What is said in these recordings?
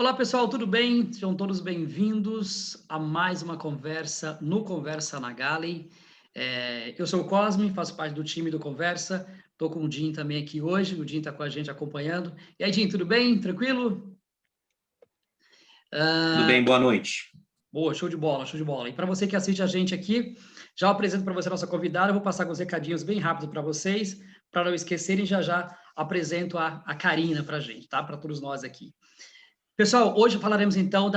Olá, pessoal, tudo bem? Sejam todos bem-vindos a mais uma conversa no Conversa na Galley. Eu sou o Cosme, faço parte do time do Conversa. Estou com o Jim também aqui hoje. O Jim está com a gente acompanhando. E aí, Jim, tudo bem? Tranquilo? Tudo bem? Boa noite. Boa, show de bola, show de bola. E para você que assiste a gente aqui, já apresento para você a nossa convidada. Eu vou passar com os recadinhos bem rápido para vocês, para não esquecerem, já apresento a Karina para a gente, tá? Para todos nós aqui. Pessoal, hoje falaremos então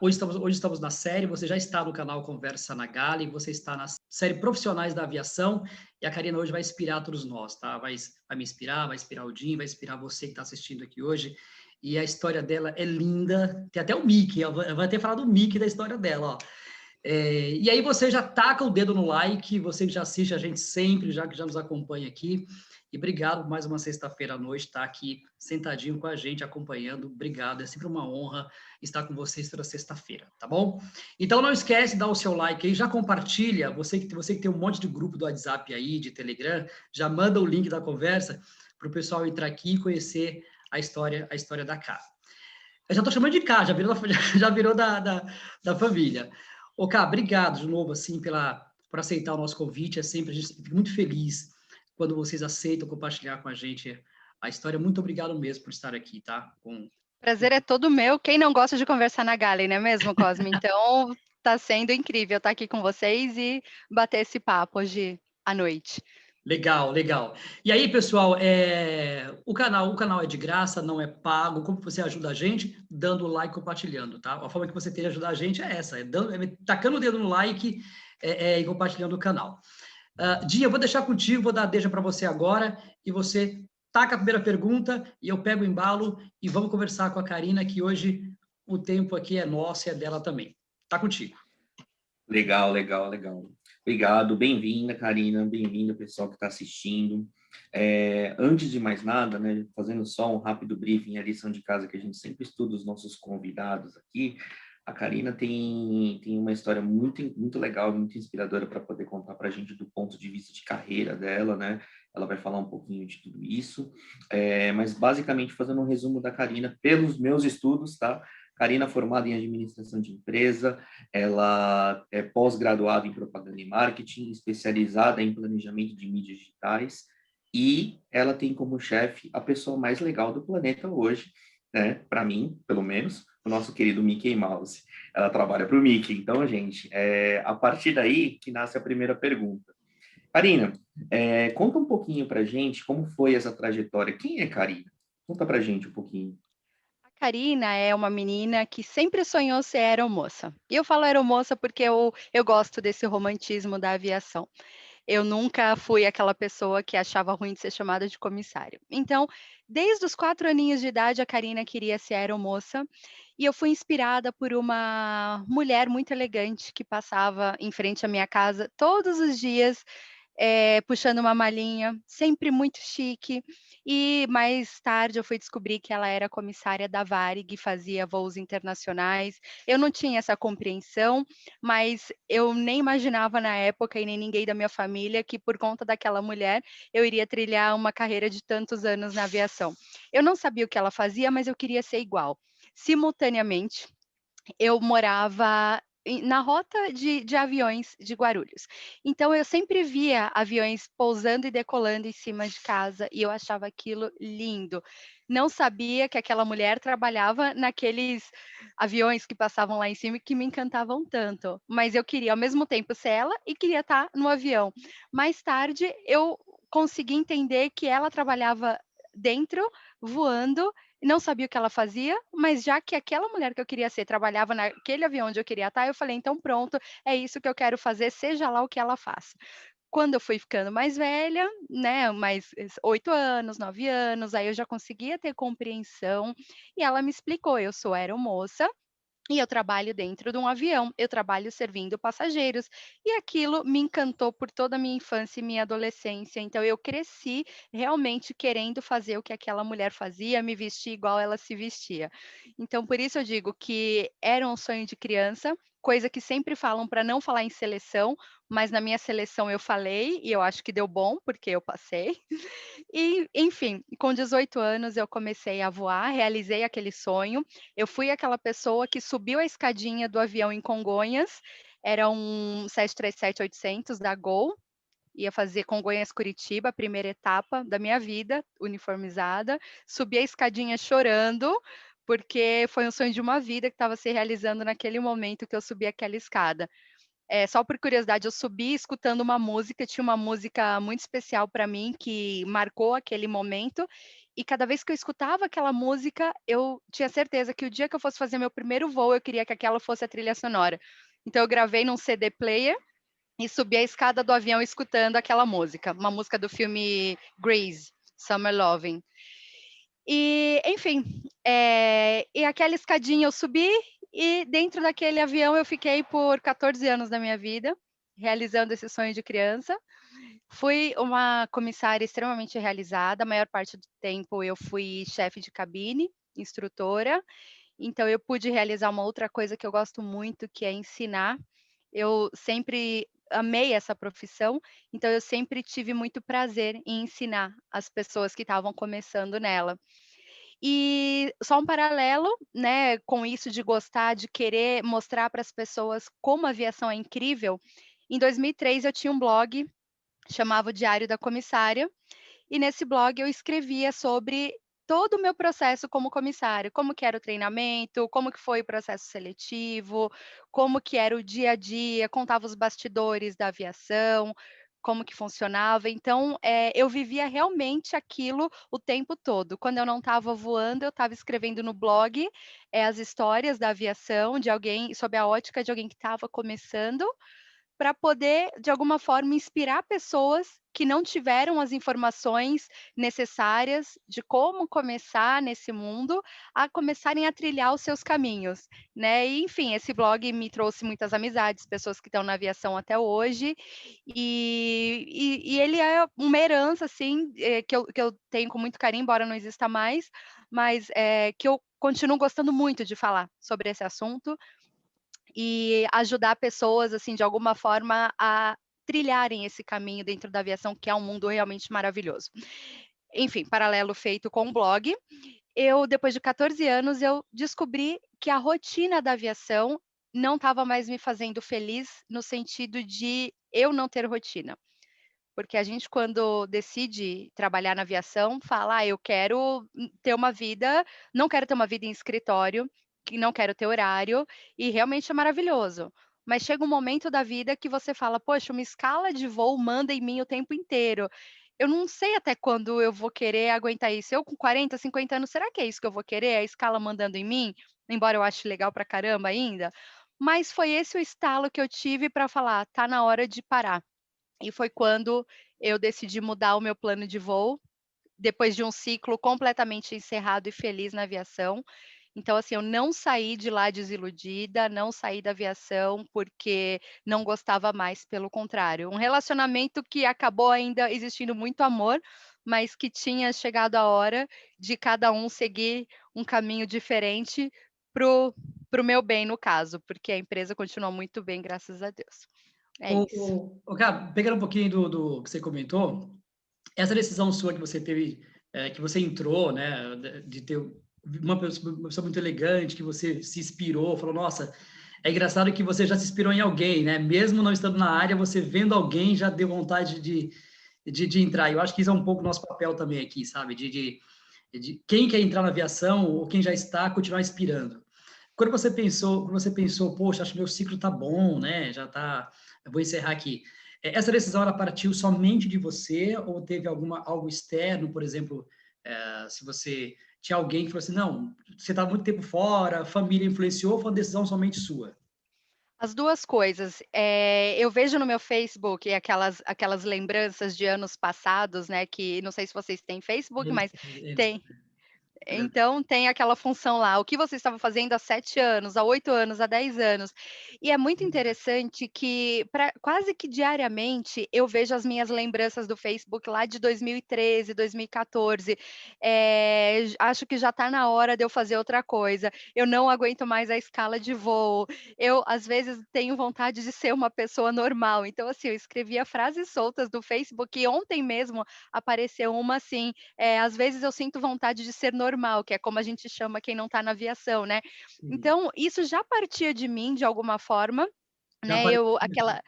Hoje estamos na série, você já está no canal Conversa na Galley, você está na série Profissionais da Aviação, e a Karina hoje vai inspirar todos nós, tá? Vai me inspirar, vai inspirar o Jim, vai inspirar você que está assistindo aqui hoje. E a história dela é linda, tem até o Mickey, ela vai ter falado do Mickey da história dela, ó. E aí você já taca o dedo no like, você que já assiste a gente sempre, já que já nos acompanha aqui. E obrigado por mais uma sexta-feira à noite estar aqui sentadinho com a gente, acompanhando. Obrigado, é sempre uma honra estar com vocês toda sexta-feira, tá bom? Então não esquece de dar o seu like aí, já compartilha, você que tem um monte de grupo do WhatsApp aí, de Telegram, já manda o link da conversa para o pessoal entrar aqui e conhecer a história da Cá. Eu já estou chamando de Cá, já virou da família. Ô, Cá, obrigado de novo, assim, por aceitar o nosso convite. A gente fica muito feliz quando vocês aceitam compartilhar com a gente a história. Muito obrigado mesmo por estar aqui, tá? Prazer é todo meu. Quem não gosta de conversar na Galley, não é mesmo, Cosme? Então, tá sendo incrível estar aqui com vocês e bater esse papo hoje à noite. Legal, legal. E aí, pessoal, o canal é de graça, não é pago. Como você ajuda a gente? Dando like e compartilhando, tá? A forma que você tem de ajudar a gente é essa, tacando o dedo no like e compartilhando o canal. Dia, eu vou deixar contigo, vou dar a deixa para você agora, e você taca a primeira pergunta, e eu pego o embalo, e vamos conversar com a Karina, que hoje o tempo aqui é nosso e é dela também. Tá contigo. Legal, legal, legal. Obrigado, bem-vinda, Karina, bem-vindo, pessoal que está assistindo. Antes de mais nada, né, fazendo só um rápido briefing, a lição de casa que a gente sempre estuda os nossos convidados aqui, a Karina tem uma história muito, muito legal, muito inspiradora para poder contar para a gente do ponto de vista de carreira dela, né? Ela vai falar um pouquinho de tudo isso, mas basicamente fazendo um resumo da Karina pelos meus estudos, tá? Karina formada em administração de empresa, ela é pós-graduada em propaganda e marketing, especializada em planejamento de mídias digitais, e ela tem como chefe a pessoa mais legal do planeta hoje, né? Para mim, pelo menos, o nosso querido Mickey Mouse. Ela trabalha para o Mickey. Então, gente, a partir daí que nasce a primeira pergunta. Karina, conta um pouquinho para gente como foi essa trajetória. Quem é Karina? Conta para gente um pouquinho. A Karina é uma menina que sempre sonhou ser aeromoça. E eu falo aeromoça porque eu gosto desse romantismo da aviação. Eu nunca fui aquela pessoa que achava ruim de ser chamada de comissário. Então, desde os 4 aninhos de idade, a Karina queria ser aeromoça, e eu fui inspirada por uma mulher muito elegante que passava em frente à minha casa todos os dias, puxando uma malinha, sempre muito chique. E mais tarde eu fui descobrir que ela era comissária da Varig, fazia voos internacionais. Eu não tinha essa compreensão, mas eu nem imaginava na época, e nem ninguém da minha família, que por conta daquela mulher eu iria trilhar uma carreira de tantos anos na aviação. Eu não sabia o que ela fazia, mas eu queria ser igual. Simultaneamente, eu morava na rota de aviões de Guarulhos. Então eu sempre via aviões pousando e decolando em cima de casa, e eu achava aquilo lindo. Não sabia que aquela mulher trabalhava naqueles aviões que passavam lá em cima e que me encantavam tanto, mas eu queria ao mesmo tempo ser ela e queria estar no avião. Mais tarde eu consegui entender que ela trabalhava dentro, voando, não sabia o que ela fazia, mas já que aquela mulher que eu queria ser trabalhava naquele avião onde eu queria estar, eu falei: "Então pronto, é isso que eu quero fazer, seja lá o que ela faça". Quando eu fui ficando mais velha, né, mais 8 anos, 9 anos, aí eu já conseguia ter compreensão, e ela me explicou: "Eu sou aeromoça e eu trabalho dentro de um avião, eu trabalho servindo passageiros", e aquilo me encantou por toda a minha infância e minha adolescência. Então eu cresci realmente querendo fazer o que aquela mulher fazia, me vestir igual ela se vestia. Então por isso eu digo que era um sonho de criança, coisa que sempre falam para não falar em seleção, mas na minha seleção eu falei e eu acho que deu bom, porque eu passei. E, enfim, com 18 anos eu comecei a voar, realizei aquele sonho. Eu fui aquela pessoa que subiu a escadinha do avião em Congonhas, era um 737-800 da Gol, ia fazer Congonhas-Curitiba, a primeira etapa da minha vida, uniformizada. Subi a escadinha chorando, porque foi um sonho de uma vida que estava se realizando naquele momento que eu subi aquela escada. Só por curiosidade, eu subi escutando uma música, tinha uma música muito especial para mim, que marcou aquele momento, e cada vez que eu escutava aquela música, eu tinha certeza que o dia que eu fosse fazer meu primeiro voo, eu queria que aquela fosse a trilha sonora. Então eu gravei num CD player e subi a escada do avião escutando aquela música, uma música do filme Grease, Summer Lovin'. E, enfim, e aquela escadinha eu subi e dentro daquele avião eu fiquei por 14 anos da minha vida, realizando esse sonho de criança. Fui uma comissária extremamente realizada, a maior parte do tempo eu fui chefe de cabine, instrutora, então eu pude realizar uma outra coisa que eu gosto muito, que é ensinar. Eu sempre amei essa profissão, então eu sempre tive muito prazer em ensinar as pessoas que estavam começando nela. E só um paralelo, né, com isso de gostar, de querer mostrar para as pessoas como a aviação é incrível, em 2003 eu tinha um blog, chamava o Diário da Comissária, e nesse blog eu escrevia sobre todo o meu processo como comissário, como que era o treinamento, como que foi o processo seletivo, como que era o dia a dia, contava os bastidores da aviação, como que funcionava. Então, eu vivia realmente aquilo o tempo todo. Quando eu não estava voando, eu estava escrevendo no blog, as histórias da aviação, de alguém sob a ótica de alguém que estava começando, para poder, de alguma forma, inspirar pessoas que não tiveram as informações necessárias de como começar nesse mundo, a começarem a trilhar os seus caminhos, né. E, enfim, esse blog me trouxe muitas amizades, pessoas que estão na aviação até hoje, e ele é uma herança, assim, que eu tenho com muito carinho, embora não exista mais, mas, que eu continuo gostando muito de falar sobre esse assunto, e ajudar pessoas, assim, de alguma forma a trilharem esse caminho dentro da aviação, que é um mundo realmente maravilhoso. Enfim, paralelo feito com o blog, eu depois de 14 anos, eu descobri que a rotina da aviação não estava mais me fazendo feliz, no sentido de eu não ter rotina. Porque a gente quando decide trabalhar na aviação, fala: "Ah, eu quero ter uma vida não quero ter uma vida em escritório, que não quero ter horário", e realmente é maravilhoso. Mas chega um momento da vida que você fala: "Poxa, uma escala de voo manda em mim o tempo inteiro. Eu não sei até quando eu vou querer aguentar isso. Eu com 40, 50 anos, será que é isso que eu vou querer? A escala mandando em mim?", embora eu ache legal pra caramba ainda. Mas foi esse o estalo que eu tive para falar: "Tá na hora de parar". E foi quando eu decidi mudar o meu plano de voo, depois de um ciclo completamente encerrado e feliz na aviação. Então, assim, eu não saí de lá desiludida, não saí da aviação porque não gostava mais, pelo contrário. Um relacionamento que acabou ainda existindo muito amor, mas que tinha chegado a hora de cada um seguir um caminho diferente para o meu bem, no caso, porque a empresa continua muito bem, graças a Deus. É isso. Gabi, pegando um pouquinho do que você comentou, essa decisão sua que você teve, que você entrou, né, de ter uma pessoa muito elegante, que você se inspirou, falou, nossa, é engraçado que você já se inspirou em alguém, né? Mesmo não estando na área, você vendo alguém já deu vontade de entrar. Eu acho que isso é um pouco o nosso papel também aqui, sabe? De quem quer entrar na aviação ou quem já está, continuar inspirando. Quando você pensou, poxa, acho que meu ciclo tá bom, né? Já tá, eu vou encerrar aqui. Essa decisão ela partiu somente de você ou teve algo externo, por exemplo, se você tinha alguém que falou assim, não, você está muito tempo fora, a família influenciou, foi uma decisão somente sua? As 2 coisas. Eu vejo no meu Facebook aquelas lembranças de anos passados, né, que não sei se vocês têm Facebook, mas Eles, tem Então tem aquela função lá, o que você estava fazendo há 7 anos, há 8 anos, há 10 anos. E é muito interessante que quase que diariamente eu vejo as minhas lembranças do Facebook lá de 2013, 2014. Acho que já está na hora de eu fazer outra coisa. Eu não aguento mais a escala de voo. Eu, às vezes, tenho vontade de ser uma pessoa normal. Então, assim, eu escrevia frases soltas do Facebook e ontem mesmo apareceu uma assim, às vezes eu sinto vontade de ser normal, que é como a gente chama quem não está na aviação, né. Sim. Então, isso já partia de mim de alguma forma, Já né, apareceu eu naquele aquela momento.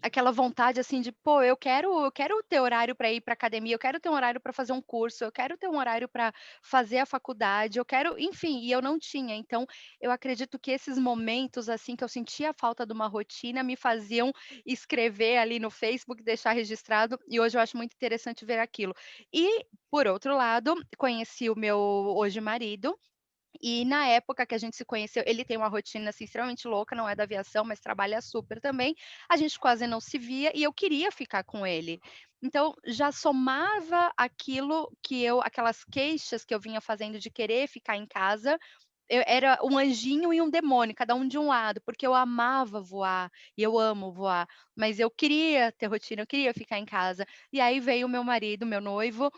aquela vontade, assim, de: "Pô, eu quero ter horário para ir para academia, eu quero ter um horário para fazer um curso, eu quero ter um horário para fazer a faculdade, eu quero", enfim, e eu não tinha. Então, eu acredito que esses momentos, assim, que eu sentia a falta de uma rotina, me faziam escrever ali no Facebook, deixar registrado, e hoje eu acho muito interessante ver aquilo. E, por outro lado, conheci o meu hoje marido, e na época que a gente se conheceu, ele tem uma rotina, assim, extremamente louca, não é da aviação, mas trabalha super também. A gente quase não se via e eu queria ficar com ele. Então, já somava aquelas queixas que eu vinha fazendo de querer ficar em casa, eu era um anjinho e um demônio, cada um de um lado, porque eu amava voar, e eu amo voar, mas eu queria ter rotina, eu queria ficar em casa. E aí veio o meu marido, meu noivo,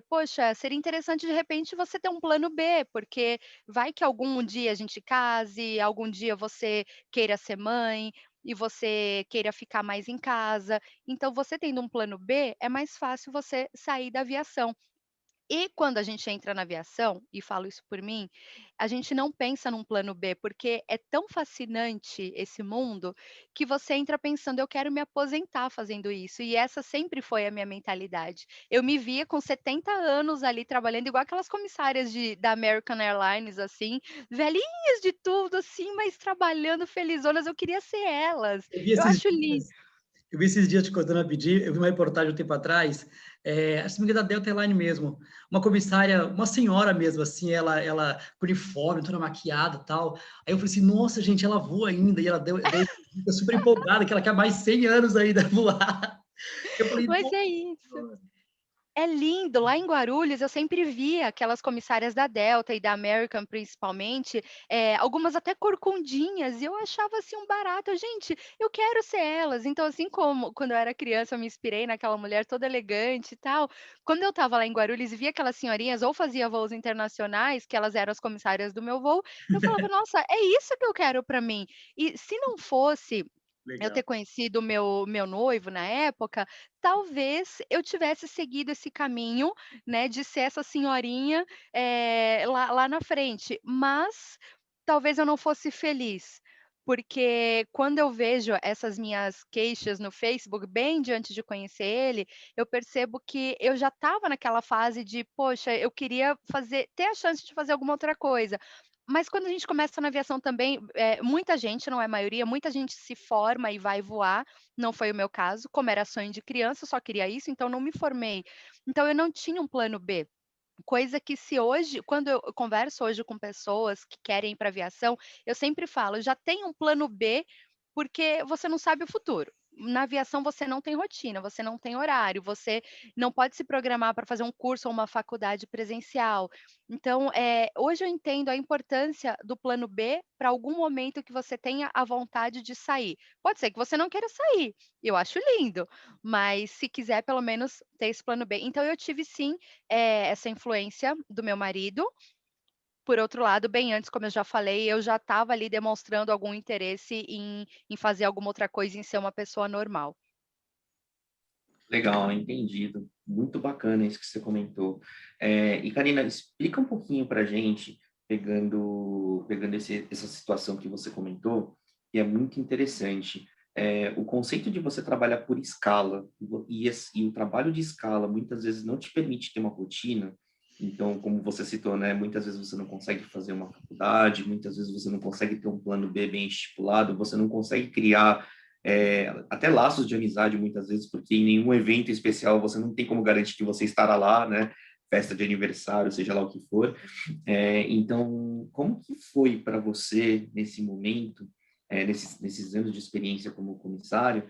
"Poxa, seria interessante de repente você ter um plano B, porque vai que algum dia a gente case, algum dia você queira ser mãe, e você queira ficar mais em casa, então você tendo um plano B, é mais fácil você sair da aviação". E quando a gente entra na aviação, e falo isso por mim, a gente não pensa num plano B, porque é tão fascinante esse mundo, que você entra pensando: "Eu quero me aposentar fazendo isso", e essa sempre foi a minha mentalidade. Eu me via com 70 anos ali trabalhando igual aquelas comissárias da American Airlines, assim, velhinhas de tudo, assim, mas trabalhando felizonas, eu queria ser elas. Eu vi Eu esses acho lindo. dias Eu vi esses dias, te contando rapidinho, eu vi uma reportagem um tempo atrás, acho que da Delta Airline mesmo, uma comissária, uma senhora mesmo, assim, ela com uniforme, toda maquiada e tal. Aí eu falei assim, nossa, gente, ela voa ainda, e ela deu super empolgada, que ela quer mais 100 anos ainda voar. Eu falei, Mas é isso. nossa, É lindo, lá em Guarulhos eu sempre via aquelas comissárias da Delta e da American principalmente, algumas até corcundinhas, e eu achava, assim, um barato, gente, eu quero ser elas. Então, assim como quando eu era criança eu me inspirei naquela mulher toda elegante e tal, quando eu estava lá em Guarulhos e via aquelas senhorinhas ou fazia voos internacionais, que elas eram as comissárias do meu voo, eu falava: "Nossa, é isso que eu quero para mim". E se não fosse eu legal. ter conhecido o meu noivo na época, talvez eu tivesse seguido esse caminho, né, de ser essa senhorinha, lá na frente, mas talvez eu não fosse feliz, porque quando eu vejo essas minhas queixas no Facebook, bem diante de conhecer ele, eu percebo que eu já estava naquela fase de: "Poxa, eu queria ter a chance de fazer alguma outra coisa". Mas quando a gente começa na aviação também, muita gente, não é a maioria, muita gente se forma e vai voar, não foi o meu caso, como era sonho de criança, eu só queria isso, então não me formei. Então eu não tinha um plano B. Coisa que se hoje quando eu converso hoje com pessoas que querem ir para aviação, eu sempre falo: "Já tem um plano B, porque você não sabe o futuro". Na aviação você não tem rotina, você não tem horário, você não pode se programar para fazer um curso ou uma faculdade presencial. Então, hoje eu entendo a importância do plano B para algum momento que você tenha a vontade de sair. Pode ser que você não queira sair, eu acho lindo, mas se quiser pelo menos ter esse plano B. Então eu tive sim, essa influência do meu marido. Por outro lado, bem antes, como eu já falei, eu já estava ali demonstrando algum interesse em fazer alguma outra coisa, em ser uma pessoa normal. Legal, entendido. Muito bacana isso que você comentou. E Karina, explica um pouquinho para a gente, pegando essa situação que você comentou, que é muito interessante. O conceito de você trabalhar por escala, e o trabalho de escala muitas vezes não te permite ter uma rotina. Então, como você citou, né, muitas vezes você não consegue fazer uma faculdade, muitas vezes você não consegue ter um plano B bem estipulado, você não consegue criar até laços de amizade muitas vezes, porque em nenhum evento especial você não tem como garantir que você estará lá, né? Festa de aniversário, seja lá o que for. Então, como que foi para você nesse momento, nesses anos de experiência como comissário,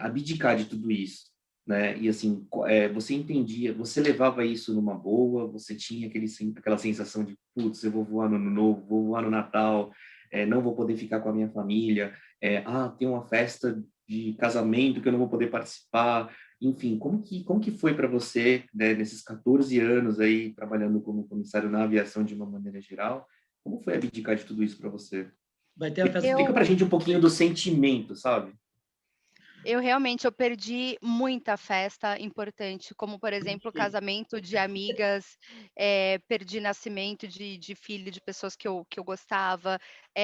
abdicar de tudo isso? né? E assim, você entendia, você levava isso numa boa, você tinha aquela sensação de, putz, eu vou voar no Ano Novo, vou voar no Natal, não vou poder ficar com a minha família, tem uma festa de casamento que eu não vou poder participar, enfim, como que foi para você, né, nesses 14 anos aí, trabalhando como comissário na aviação de uma maneira geral, como foi abdicar de tudo isso para você? Vai ter a festa Explica para a gente um pouquinho do sentimento, sabe? Eu realmente eu perdi muita festa importante, como, por exemplo, casamento de amigas, perdi nascimento de filho de pessoas que eu gostava,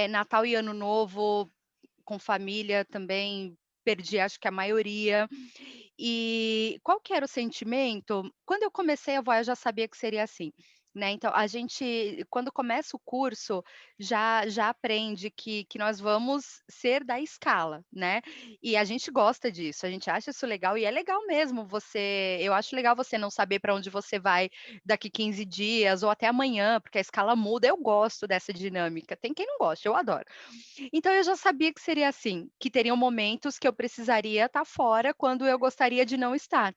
Natal e Ano Novo com família também, perdi acho que a maioria. E qual que era o sentimento? Quando eu comecei a voar, eu já sabia que seria assim, né, então a gente quando começa o curso, já aprende que nós vamos ser da escala, né, e a gente gosta disso, a gente acha isso legal e é legal mesmo eu acho legal você não saber para onde você vai daqui 15 dias ou até amanhã, porque a escala muda, eu gosto dessa dinâmica, tem quem não gosta, eu adoro. Então eu já sabia que seria assim, que teriam momentos que eu precisaria estar fora quando eu gostaria de não estar.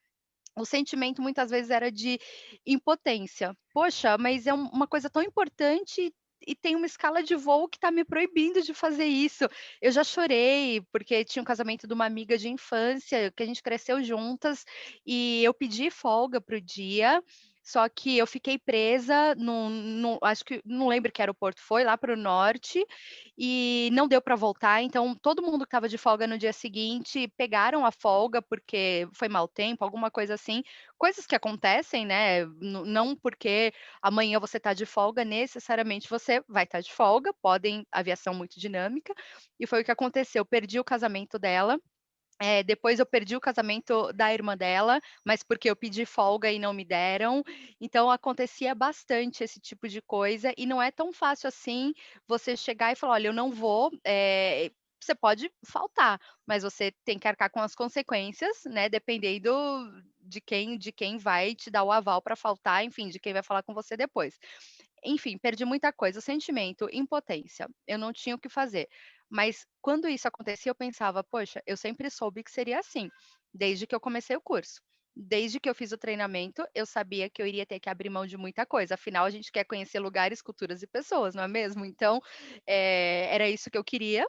O sentimento muitas vezes era de impotência. "Poxa, mas é uma coisa tão importante e tem uma escala de voo que está me proibindo de fazer isso". Eu já chorei, porque tinha um casamento de uma amiga de infância, que a gente cresceu juntas, e eu pedi folga para o dia, só que eu fiquei presa num acho que não lembro que aeroporto foi, lá para o norte, e não deu para voltar, então todo mundo que estava de folga no dia seguinte pegaram a folga, porque foi mau tempo, alguma coisa assim, coisas que acontecem, né, não porque amanhã você está de folga, necessariamente você vai estar de folga, aviação muito dinâmica, e foi o que aconteceu, perdi o casamento dela, depois eu perdi o casamento da irmã dela, mas porque eu pedi folga e não me deram, então acontecia bastante esse tipo de coisa, e não é tão fácil assim você chegar e falar: "Olha, eu não vou", você pode faltar, mas você tem que arcar com as consequências, né, dependendo de quem vai te dar o aval para faltar, enfim, de quem vai falar com você depois. Enfim, perdi muita coisa, o sentimento, impotência, eu não tinha o que fazer. Mas quando isso acontecia, eu pensava: "Poxa, eu sempre soube que seria assim, desde que eu comecei o curso. Desde que eu fiz o treinamento, eu sabia que eu iria ter que abrir mão de muita coisa, afinal a gente quer conhecer lugares, culturas e pessoas, não é mesmo?". Então, era isso que eu queria,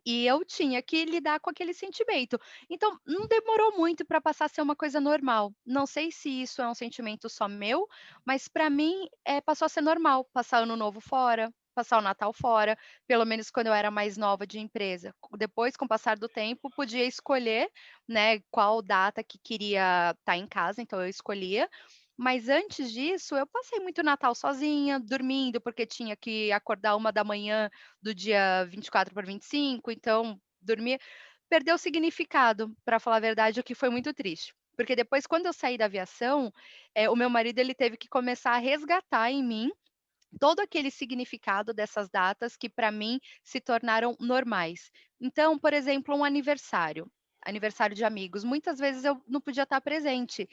e eu tinha que lidar com aquele sentimento. Então, não demorou muito para passar a ser uma coisa normal. Não sei se isso é um sentimento só meu, mas para mim, passou a ser normal, passar Ano Novo fora, passar o Natal fora, pelo menos quando eu era mais nova de empresa. Depois, com o passar do tempo, podia escolher, né, qual data que queria estar em casa, então eu escolhia. Mas antes disso, eu passei muito Natal sozinha, dormindo, porque tinha que acordar 1 da manhã do dia 24 para 25, então dormia, perdeu o significado, para falar a verdade, o que foi muito triste. Porque depois, quando eu saí da aviação, o meu marido ele teve que começar a resgatar em mim todo aquele significado dessas datas que para mim se tornaram normais. Então, por exemplo, um aniversário de amigos, muitas vezes eu não podia estar presente.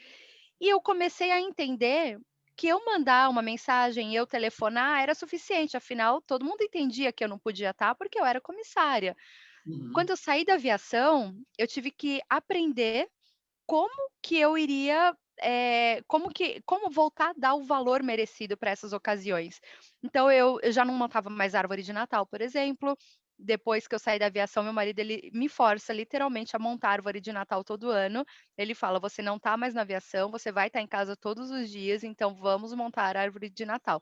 E eu comecei a entender que eu mandar uma mensagem, eu telefonar era suficiente, afinal todo mundo entendia que eu não podia estar, porque eu era comissária. Quando Uhum. eu saí da aviação, eu tive que aprender como que eu iria, como voltar a dar o valor merecido para essas ocasiões. Então eu já não montava mais árvore de Natal, por exemplo. Depois que eu saí da aviação, meu marido ele me força literalmente a montar árvore de Natal todo ano. Ele fala: "Você não está mais na aviação, você vai estar em casa todos os dias, então vamos montar árvore de Natal".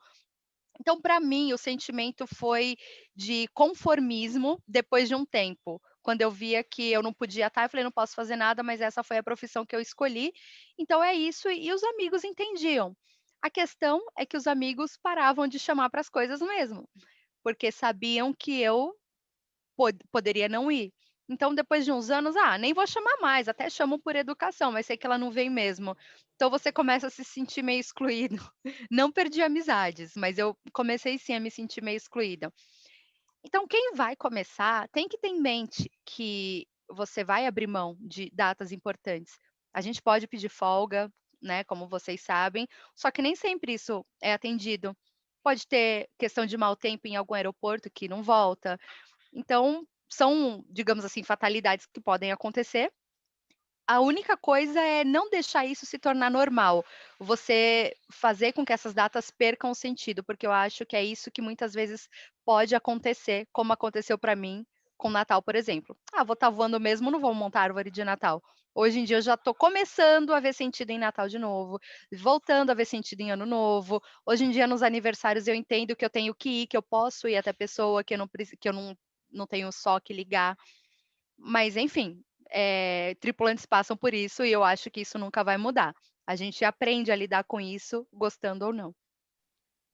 Então, para mim, o sentimento foi de conformismo depois de um tempo. Quando eu via que eu não podia estar, eu falei: "Não posso fazer nada, mas essa foi a profissão que eu escolhi, então é isso", e os amigos entendiam. A questão é que os amigos paravam de chamar para as coisas mesmo, porque sabiam que eu poderia não ir. Então, depois de uns anos: "Ah, nem vou chamar mais", até chamo por educação, mas sei que ela não vem mesmo. Então você começa a se sentir meio excluído. Não perdi amizades, mas eu comecei sim a me sentir meio excluída. Então quem vai começar tem que ter em mente que você vai abrir mão de datas importantes. A gente pode pedir folga, né, como vocês sabem, só que nem sempre isso é atendido. Pode ter questão de mau tempo em algum aeroporto que não volta, então, são, digamos assim, fatalidades que podem acontecer. A única coisa é não deixar isso se tornar normal. Você fazer com que essas datas percam o sentido, porque eu acho que é isso que muitas vezes pode acontecer, como aconteceu para mim com Natal, por exemplo. Ah, vou estar voando mesmo, não vou montar árvore de Natal. Hoje em dia eu já estou começando a ver sentido em Natal de novo, voltando a ver sentido em Ano Novo. Hoje em dia, nos aniversários, eu entendo que eu tenho que ir, que eu posso ir até a pessoa, que eu não tenho só que ligar. Mas enfim, tripulantes passam por isso e eu acho que isso nunca vai mudar. A gente aprende a lidar com isso, gostando ou não.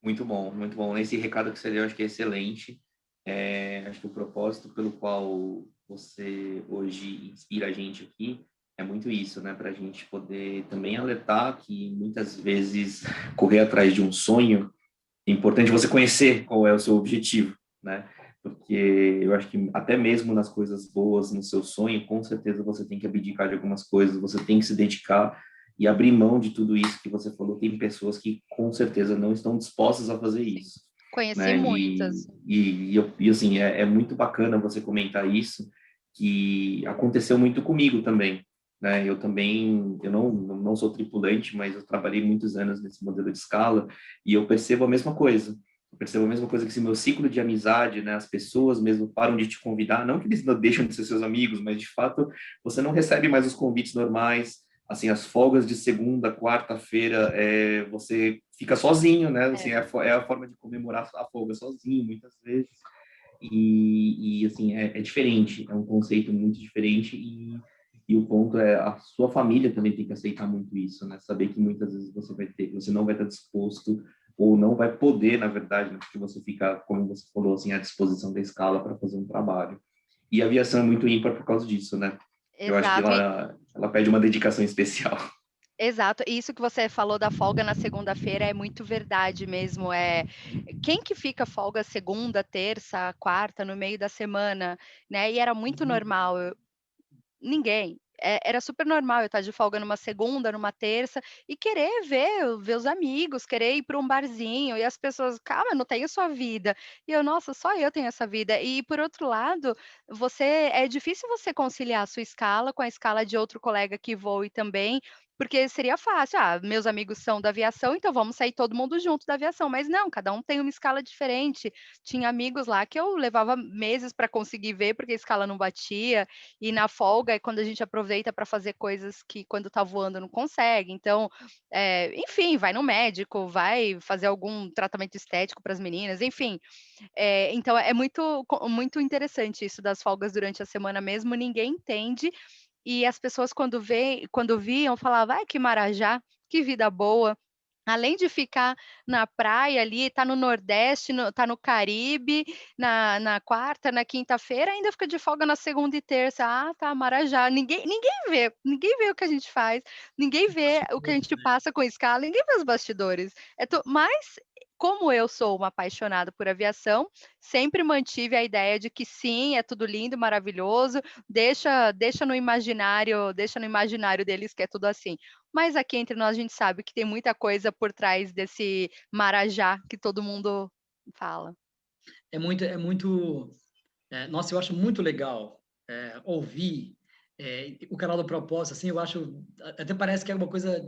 Muito bom, muito bom. Esse recado que você deu, acho que é excelente. Acho que o propósito pelo qual você hoje inspira a gente aqui é muito isso, né? Para a gente poder também alertar que muitas vezes correr atrás de um sonho é importante você conhecer qual é o seu objetivo, né? Porque eu acho que até mesmo nas coisas boas, no seu sonho, com certeza você tem que abdicar de algumas coisas, você tem que se dedicar e abrir mão de tudo isso que você falou. Tem pessoas que com certeza não estão dispostas a fazer Sim. isso, Conheci né? muitas. E assim, é muito bacana você comentar isso, que aconteceu muito comigo também, né? Eu também, eu não sou tripulante, mas eu trabalhei muitos anos nesse modelo de escala e eu percebo a mesma coisa. Eu percebo a mesma coisa que se meu ciclo de amizade, né, as pessoas mesmo param de te convidar, não que eles não deixam de ser seus amigos, mas de fato você não recebe mais os convites normais, assim, as folgas de segunda, quarta-feira, você fica sozinho, né? Assim, É, é a forma de comemorar a folga sozinho, muitas vezes. Assim, é diferente, é um conceito muito diferente e o ponto é a sua família também tem que aceitar muito isso, né? Saber que muitas vezes você não vai estar disposto ou não vai poder, na verdade, né? Porque você fica, como você falou, assim, à disposição da escala para fazer um trabalho. E a aviação é muito ímpar por causa disso, né? Eu acho que exato. ela pede uma dedicação especial. Exato, e isso que você falou da folga na segunda-feira é muito verdade mesmo, quem que fica folga segunda, terça, quarta, no meio da semana, né, e era muito normal. Ninguém. Era super normal eu estar de folga numa segunda, numa terça e querer ver os amigos, querer ir para um barzinho e as pessoas: "Calma, eu não tenho sua vida". E eu: "Nossa, só eu tenho essa vida". E por outro lado, é difícil você conciliar a sua escala com a escala de outro colega que voe também, porque seria fácil: "Ah, meus amigos são da aviação, então vamos sair todo mundo junto da aviação", mas não, cada um tem uma escala diferente. Tinha amigos lá que eu levava meses para conseguir ver, porque a escala não batia, e na folga é quando a gente aproveita para fazer coisas que quando está voando não consegue. Então, enfim, vai no médico, vai fazer algum tratamento estético para as meninas, enfim. Então é muito interessante isso das folgas durante a semana mesmo, ninguém entende, e as pessoas quando viam falavam: "Ai, que marajá, que vida boa". Além de ficar na praia ali, tá no Nordeste, tá no Caribe, na quarta, na quinta-feira, ainda fica de folga na segunda e terça. Ah, tá, Marajá. Ninguém vê o que a gente faz, ninguém vê o que a gente passa com escala, ninguém vê os bastidores. Mas, como eu sou uma apaixonada por aviação, sempre mantive a ideia de que sim, é tudo lindo, maravilhoso, deixa no imaginário deles que é tudo assim. Mas aqui entre nós a gente sabe que tem muita coisa por trás desse marajá que todo mundo fala. Nossa, eu acho muito legal ouvir o canal do Propósito, assim, eu acho, até parece que é uma coisa,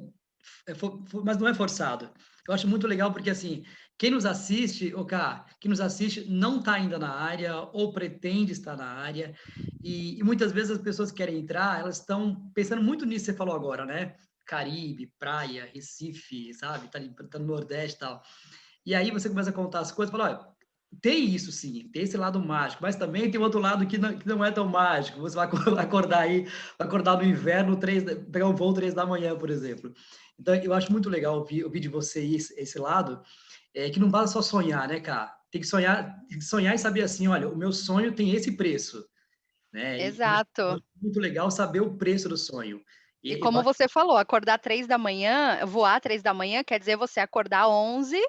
mas não é forçado. Eu acho muito legal porque, assim, quem nos assiste, quem nos assiste não está ainda na área ou pretende estar na área, e muitas vezes as pessoas que querem entrar, elas estão pensando muito nisso que você falou agora, né? Caribe, praia, Recife, sabe? Tá no Nordeste e tal. E aí você começa a contar as coisas e fala, olha, tem isso sim, tem esse lado mágico, mas também tem outro lado que não é tão mágico. Você vai acordar aí, vai acordar no inverno, pegar um voo 3 da manhã, por exemplo. Então, eu acho muito legal ouvir de você esse lado, que não basta só sonhar, né, cara? Tem que sonhar e saber assim, olha, o meu sonho tem esse preço, né? E eu Exato. acho muito legal saber o preço do sonho. E E eu como acho você falou, acordar 3 da manhã, voar 3 da manhã quer dizer você acordar 11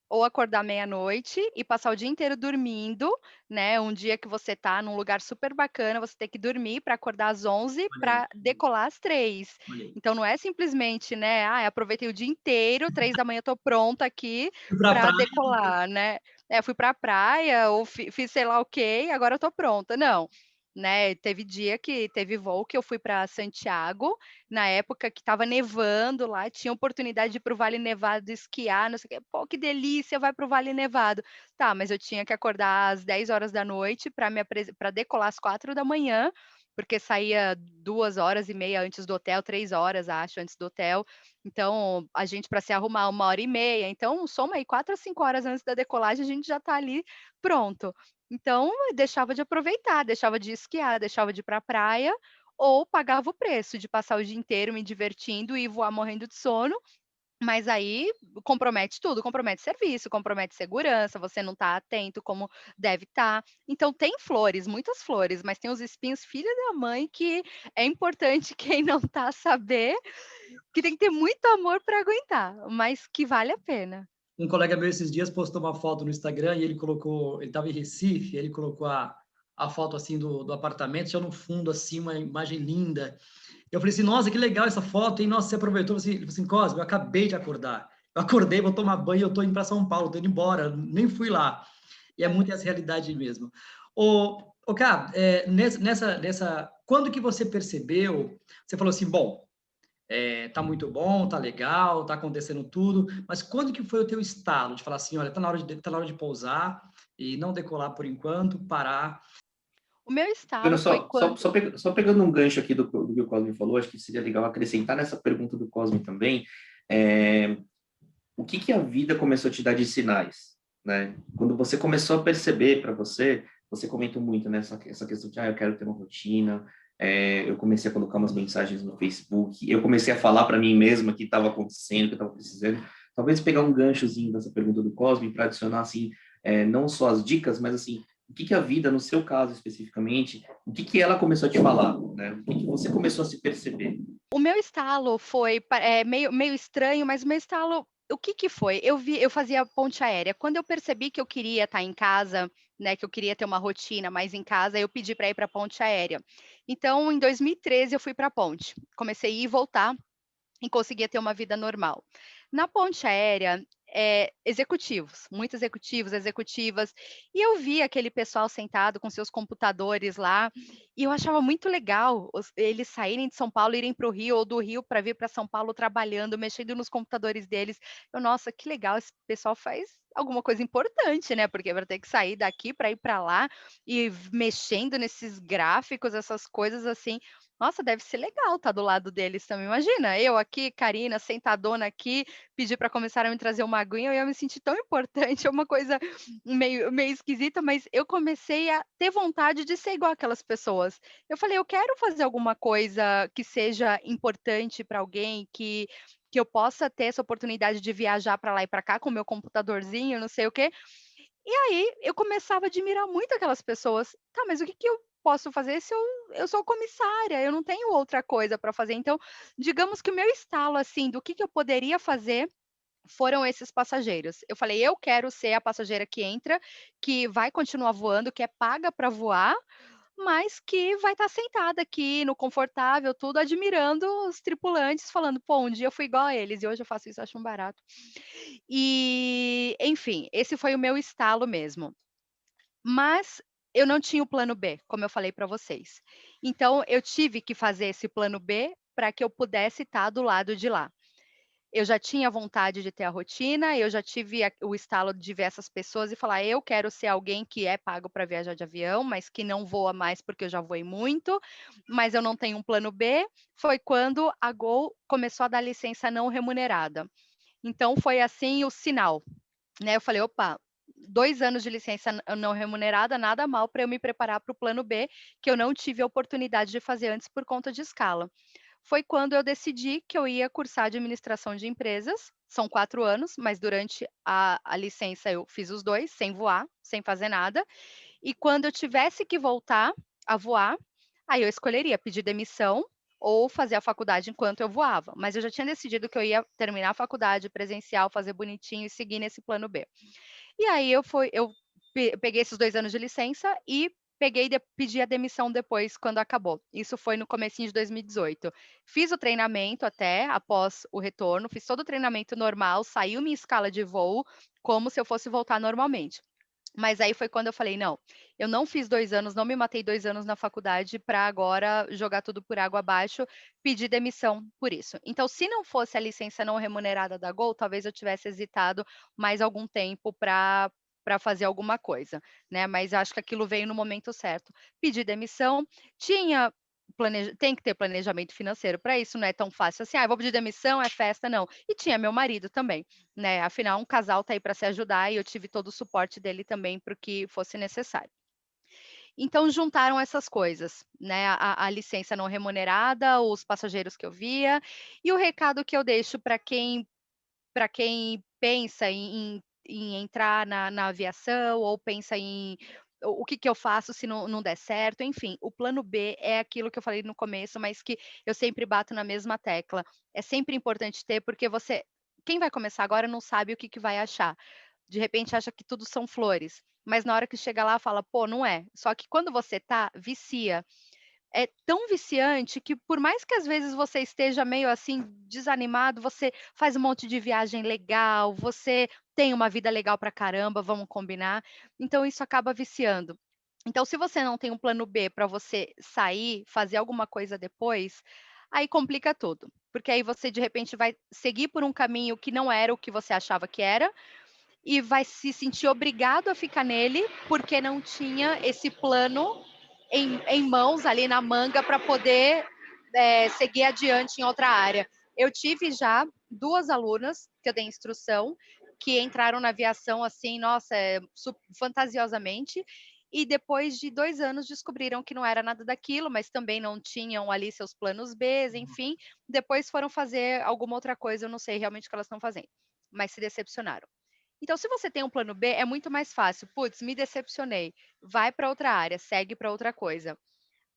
ou acordar meia-noite e passar o dia inteiro dormindo, né, um dia que você tá num lugar super bacana, você tem que dormir para acordar às 11 olha aí, para decolar às 3. olha aí. Então não é simplesmente, né: "Ah, aproveitei o dia inteiro, 3 da manhã tô pronta aqui Fui pra para praia, decolar", né. Fui pra praia ou fiz sei lá o quê e agora eu tô pronta. Não, né? Teve voo que eu fui para Santiago, na época que estava nevando lá, tinha oportunidade de ir para o Vale Nevado esquiar, não sei o quê. Pô, que delícia, vai para o Vale Nevado. Tá, mas eu tinha que acordar às 10 horas da noite para decolar às 4 da manhã, porque saía 2 horas e meia antes do hotel, 3 horas, acho, antes do hotel. Então, a gente para se arrumar 1 hora e meia. Então, soma aí 4 a 5 horas antes da decolagem, a gente já está ali pronto. Então, eu deixava de aproveitar, deixava de esquiar, deixava de ir para a praia, ou pagava o preço de passar o dia inteiro me divertindo e voar morrendo de sono, mas aí compromete tudo, compromete serviço, compromete segurança, você não está atento como deve estar. Então tem flores, muitas flores, mas tem os espinhos filha da mãe que é importante quem não está saber, que tem que ter muito amor para aguentar, mas que vale a pena. Um colega meu esses dias postou uma foto no Instagram e ele estava em Recife, ele colocou a foto assim do apartamento, já no fundo assim, uma imagem linda. Eu falei assim, nossa, que legal essa foto, hein? Nossa, você aproveitou. Ele falou assim, Cosme, eu acabei de acordar. Eu acordei, vou tomar banho, eu tô indo para São Paulo, tô indo embora, nem fui lá. E é muito essa realidade mesmo. Cara, quando que você percebeu, você falou assim, bom, tá muito bom, tá legal, tá acontecendo tudo, mas quando que foi o teu estalo de falar assim, olha, tá na hora de pousar e não decolar por enquanto, parar? O meu Pegando estalo foi quando só pegando um gancho aqui do que o Cosme falou, acho que seria legal acrescentar nessa pergunta do Cosme também, o que a vida começou a te dar de sinais, né? Quando você começou a perceber para você comentou muito nessa essa questão de, eu quero ter uma rotina, eu comecei a colocar umas mensagens no Facebook, eu comecei a falar para mim mesma que estava acontecendo, que eu estava precisando. Talvez pegar um ganchozinho dessa pergunta do Cosme para adicionar, assim, não só as dicas, mas, assim, o que a vida, no seu caso especificamente, o que ela começou a te falar, né? O que você começou a se perceber? O meu estalo foi meio estranho, mas o meu estalo, o que que foi? Eu fazia ponte aérea. Quando eu percebi que eu queria estar em casa, né, que eu queria ter uma rotina mais em casa, eu pedi para ir pra ponte aérea. Então, em 2013 eu fui pra ponte. Comecei a ir e voltar e conseguia ter uma vida normal. Na ponte aérea, executivos, muitos executivos, executivas, e eu via aquele pessoal sentado com seus computadores lá, e eu achava muito legal eles saírem de São Paulo, irem para o Rio, ou do Rio para vir para São Paulo trabalhando, mexendo nos computadores deles. Eu, nossa, que legal, esse pessoal faz alguma coisa importante, né? Porque vai ter que sair daqui para ir para lá e mexendo nesses gráficos, essas coisas assim. Nossa, deve ser legal estar do lado deles também. Imagina, eu aqui, Karina, sentadona aqui, pedir para começar a me trazer uma aguinha, eu ia me sentir tão importante, é uma coisa meio esquisita, mas eu comecei a ter vontade de ser igual aquelas pessoas. Eu falei: "Eu quero fazer alguma coisa que seja importante para alguém, que eu possa ter essa oportunidade de viajar para lá e para cá com o meu computadorzinho, não sei o quê". E aí eu começava a admirar muito aquelas pessoas. Tá, mas o que que eu posso fazer se eu sou comissária, eu não tenho outra coisa para fazer. Então, digamos que o meu estalo, assim, do que eu poderia fazer, foram esses passageiros. Eu falei: "Eu quero ser a passageira que entra, que vai continuar voando, que é paga para voar, mas que vai estar sentada aqui no confortável, tudo, admirando os tripulantes, falando: 'Pô, um dia eu fui igual a eles e hoje eu faço isso, acho um barato'". E, enfim, esse foi o meu estalo mesmo. Mas eu não tinha o plano B, como eu falei para vocês. Então eu tive que fazer esse plano B para que eu pudesse estar do lado de lá. Eu já tinha vontade de ter a rotina, eu já tive o estalo de ver essas pessoas e falar: "Eu quero ser alguém que é pago para viajar de avião, mas que não voa mais, porque eu já voei muito, mas eu não tenho um plano B". Foi quando a Gol começou a dar licença não remunerada. Então foi assim o sinal, né, eu falei: "Opa, 2 anos de licença não remunerada, nada mal para eu me preparar para o plano B, que eu não tive a oportunidade de fazer antes por conta de escala". Foi quando eu decidi que eu ia cursar administração de empresas, são 4 anos, mas durante a licença eu fiz os 2, sem voar, sem fazer nada, e quando eu tivesse que voltar a voar, aí eu escolheria pedir demissão ou fazer a faculdade enquanto eu voava, mas eu já tinha decidido que eu ia terminar a faculdade presencial, fazer bonitinho e seguir nesse plano B. E aí eu peguei esses 2 anos de licença e pedi a demissão depois, quando acabou. Isso foi no comecinho de 2018. Fiz o treinamento até, após o retorno, fiz todo o treinamento normal, saiu minha escala de voo, como se eu fosse voltar normalmente. Mas aí foi quando eu falei: "Não, eu não fiz 2 anos, não me matei 2 anos na faculdade para agora jogar tudo por água abaixo, pedir demissão por isso". Então, se não fosse a licença não remunerada da Gol, talvez eu tivesse hesitado mais algum tempo para fazer alguma coisa, né, mas acho que aquilo veio no momento certo. Pedi demissão, tinha tem que ter planejamento financeiro para isso, não é tão fácil assim: "Ah, vou pedir demissão, é festa", não. E tinha meu marido também, né, afinal um casal tá aí para se ajudar e eu tive todo o suporte dele também para o que fosse necessário. Então juntaram essas coisas, né, a licença não remunerada, os passageiros que eu via, e o recado que eu deixo para quem pensa em entrar na aviação ou pensa em o que que eu faço se não der certo, enfim, o plano B é aquilo que eu falei no começo, mas que eu sempre bato na mesma tecla. É sempre importante ter, porque quem vai começar agora não sabe o que que vai achar. De repente acha que tudo são flores, mas na hora que chega lá fala: "Pô, não é". Só que quando você tá, vicia. É tão viciante que por mais que às vezes você esteja meio assim desanimado, você faz um monte de viagem legal, você tem uma vida legal pra caramba, vamos combinar, então isso acaba viciando. Então se você não tem um plano B para você sair, fazer alguma coisa depois, aí complica tudo, porque aí você de repente vai seguir por um caminho que não era o que você achava que era, e vai se sentir obrigado a ficar nele, porque não tinha esse plano em mãos, ali na manga, para poder, seguir adiante em outra área. Eu tive já 2 alunas que eu dei instrução, que entraram na aviação, assim, nossa, fantasiosamente, e depois de 2 anos descobriram que não era nada daquilo, mas também não tinham ali seus planos Bs, enfim, depois foram fazer alguma outra coisa, eu não sei realmente o que elas estão fazendo, mas se decepcionaram. Então, se você tem um plano B, é muito mais fácil. Putz, me decepcionei. Vai para outra área, segue para outra coisa.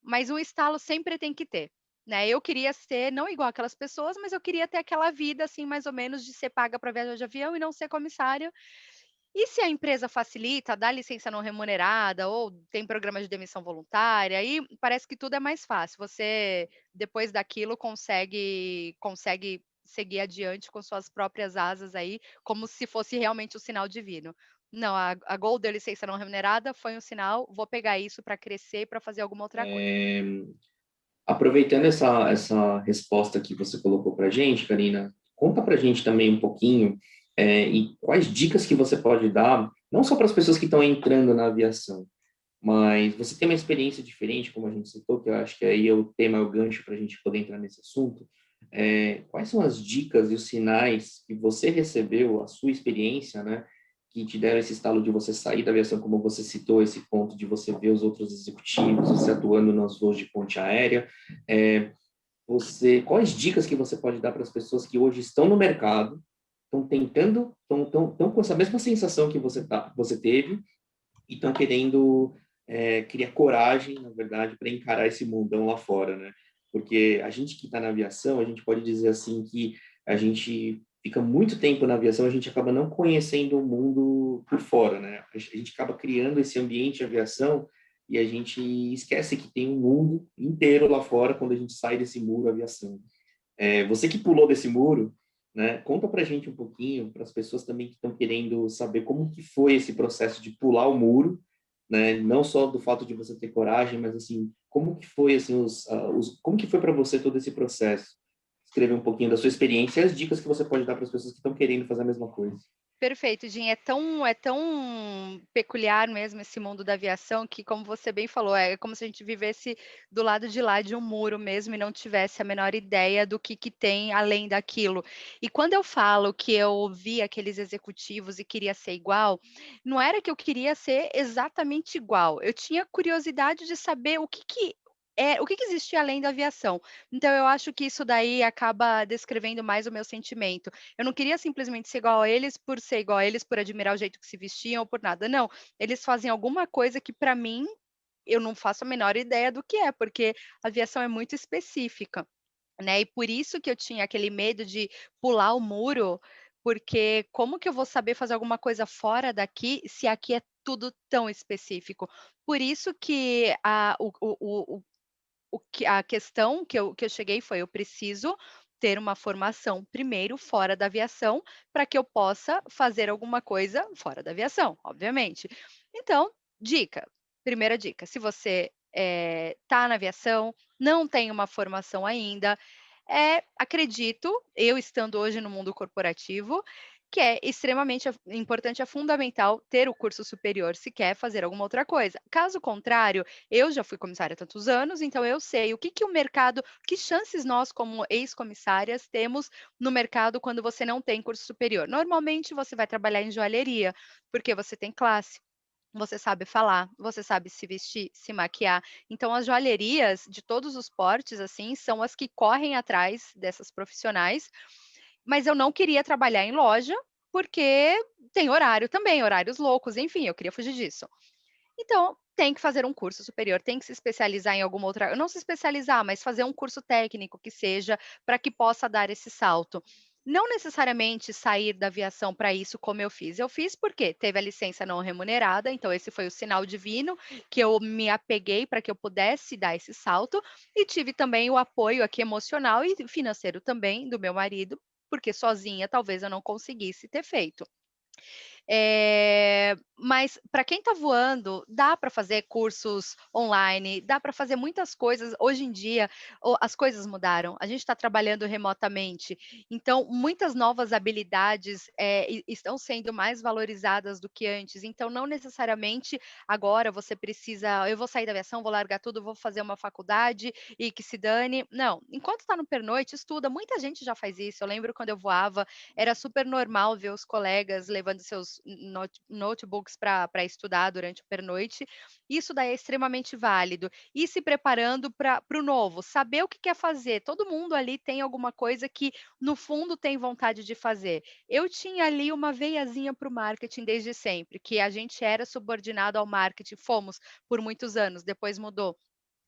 Mas um estalo sempre tem que ter, né? Eu queria ser não igual aquelas pessoas, mas eu queria ter aquela vida assim, mais ou menos, de ser paga para viajar de avião e não ser comissária. E se a empresa facilita, dá licença não remunerada ou tem programa de demissão voluntária, aí parece que tudo é mais fácil. Você, depois daquilo, consegue seguir adiante com suas próprias asas aí, como se fosse realmente um sinal divino. Não, a Gol deu licença não remunerada, foi um sinal, vou pegar isso para crescer, para fazer alguma outra coisa. Aproveitando essa resposta que você colocou para a gente, Karina, conta para a gente também um pouquinho e quais dicas que você pode dar, não só para as pessoas que estão entrando na aviação, mas você tem uma experiência diferente, como a gente citou, que eu acho que aí é o tema, é o gancho para a gente poder entrar nesse assunto. Quais são as dicas e os sinais que você recebeu, a sua experiência, né, que te deram esse estalo de você sair da aviação, como você citou, esse ponto de você ver os outros executivos, você atuando nos voos de ponte aérea. Quais dicas que você pode dar para as pessoas que hoje estão no mercado, estão tentando, estão com essa mesma sensação que você teve e estão querendo criar coragem, na verdade, para encarar esse mundão lá fora, né? Porque a gente que está na aviação, a gente pode dizer assim que a gente fica muito tempo na aviação, a gente acaba não conhecendo o mundo por fora, né? A gente acaba criando esse ambiente de aviação e a gente esquece que tem um mundo inteiro lá fora quando a gente sai desse muro aviação. Você que pulou desse muro, né? Conta pra gente um pouquinho, para as pessoas também que estão querendo saber como que foi esse processo de pular o muro, né? Não só do fato de você ter coragem, mas assim, como que foi assim como que foi para você todo esse processo? Escrever um pouquinho da sua experiência e as dicas que você pode dar para as pessoas que estão querendo fazer a mesma coisa. Perfeito, Jim. É tão peculiar mesmo esse mundo da aviação que, como você bem falou, é como se a gente vivesse do lado de lá de um muro mesmo e não tivesse a menor ideia do que tem além daquilo. E quando eu falo que eu vi aqueles executivos e queria ser igual, não era que eu queria ser exatamente igual. Eu tinha curiosidade de saber o que que existia além da aviação. Então eu acho que isso daí acaba descrevendo mais o meu sentimento. Eu não queria simplesmente ser igual a eles por ser igual a eles, por admirar o jeito que se vestiam ou por nada, não. Eles fazem alguma coisa que para mim, eu não faço a menor ideia do que é, porque a aviação é muito específica, né, e por isso que eu tinha aquele medo de pular o muro, porque como que eu vou saber fazer alguma coisa fora daqui, se aqui é tudo tão específico? Por isso que a questão que eu cheguei foi: eu preciso ter uma formação primeiro fora da aviação, para que eu possa fazer alguma coisa fora da aviação, obviamente. Então, primeira dica, se você está na aviação, não tem uma formação ainda, acredito, eu estando hoje no mundo corporativo, que é extremamente importante, é fundamental ter o curso superior se quer fazer alguma outra coisa. Caso contrário, eu já fui comissária há tantos anos, então eu sei o que que o mercado, que chances nós como ex-comissárias temos no mercado quando você não tem curso superior. Normalmente você vai trabalhar em joalheria, porque você tem classe. Você sabe falar, você sabe se vestir, se maquiar. Então as joalherias de todos os portes, assim, são as que correm atrás dessas profissionais, mas eu não queria trabalhar em loja, porque tem horário também, horários loucos, enfim, eu queria fugir disso. Então, tem que fazer um curso superior, tem que se especializar em alguma outra, não se especializar, mas fazer um curso técnico que seja, para que possa dar esse salto. Não necessariamente sair da aviação para isso, como eu fiz. Eu fiz porque teve a licença não remunerada, então esse foi o sinal divino que eu me apeguei para que eu pudesse dar esse salto, e tive também o apoio aqui emocional e financeiro também do meu marido, porque sozinha talvez eu não conseguisse ter feito. Mas para quem está voando, dá para fazer cursos online, dá para fazer muitas coisas. Hoje em dia, as coisas mudaram, a gente está trabalhando remotamente, então muitas novas habilidades, estão sendo mais valorizadas do que antes, então não necessariamente agora você precisa: "Eu vou sair da aviação, vou largar tudo, vou fazer uma faculdade e que se dane". Não, enquanto está no pernoite, estuda, muita gente já faz isso. Eu lembro quando eu voava, era super normal ver os colegas levando seus notebooks para estudar durante o pernoite. Isso daí é extremamente válido. E se preparando para o novo, saber o que quer fazer. Todo mundo ali tem alguma coisa que, no fundo, tem vontade de fazer. Eu tinha ali uma veiazinha para o marketing desde sempre, que a gente era subordinado ao marketing, fomos por muitos anos, depois mudou.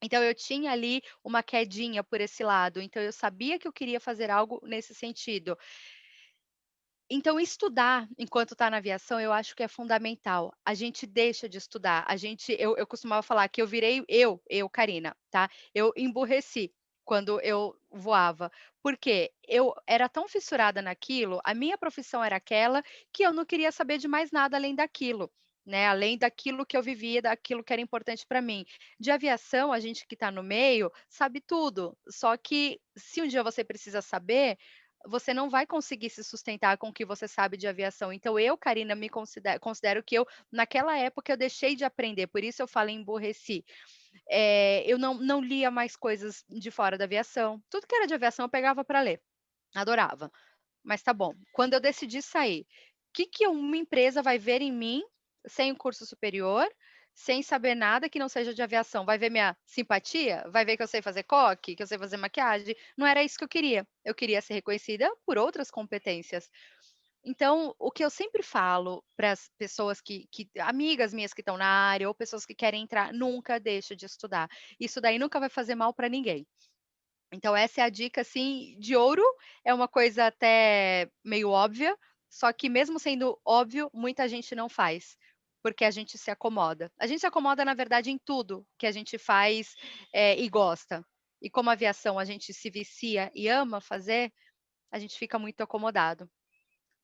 Então eu tinha ali uma quedinha por esse lado, então eu sabia que eu queria fazer algo nesse sentido. Então estudar enquanto está na aviação, eu acho que é fundamental. A gente deixa de estudar, eu costumava falar que eu virei Karina, tá, eu emburreci quando eu voava, porque eu era tão fissurada naquilo, a minha profissão era aquela, que eu não queria saber de mais nada além daquilo, né, além daquilo que eu vivia, daquilo que era importante para mim. De aviação, a gente que está no meio, sabe tudo, só que se um dia você precisa saber, você não vai conseguir se sustentar com o que você sabe de aviação. Então eu, Karina, me considero que eu, naquela época, eu deixei de aprender, por isso eu falo emburreci. Eu não lia mais coisas de fora da aviação. Tudo que era de aviação eu pegava para ler, adorava. Mas tá bom, quando eu decidi sair, o que que uma empresa vai ver em mim, sem o curso superior, sem saber nada que não seja de aviação? Vai ver minha simpatia? Vai ver que eu sei fazer coque, que eu sei fazer maquiagem? Não era isso que eu queria ser reconhecida por outras competências. Então, o que eu sempre falo para as pessoas que amigas minhas que estão na área ou pessoas que querem entrar: "Nunca deixa de estudar". Isso daí nunca vai fazer mal para ninguém. Então essa é a dica, assim, de ouro, é uma coisa até meio óbvia, só que mesmo sendo óbvio, muita gente não faz, porque a gente se acomoda. A gente se acomoda, na verdade, em tudo que a gente faz, e gosta. E como aviação a gente se vicia e ama fazer, a gente fica muito acomodado.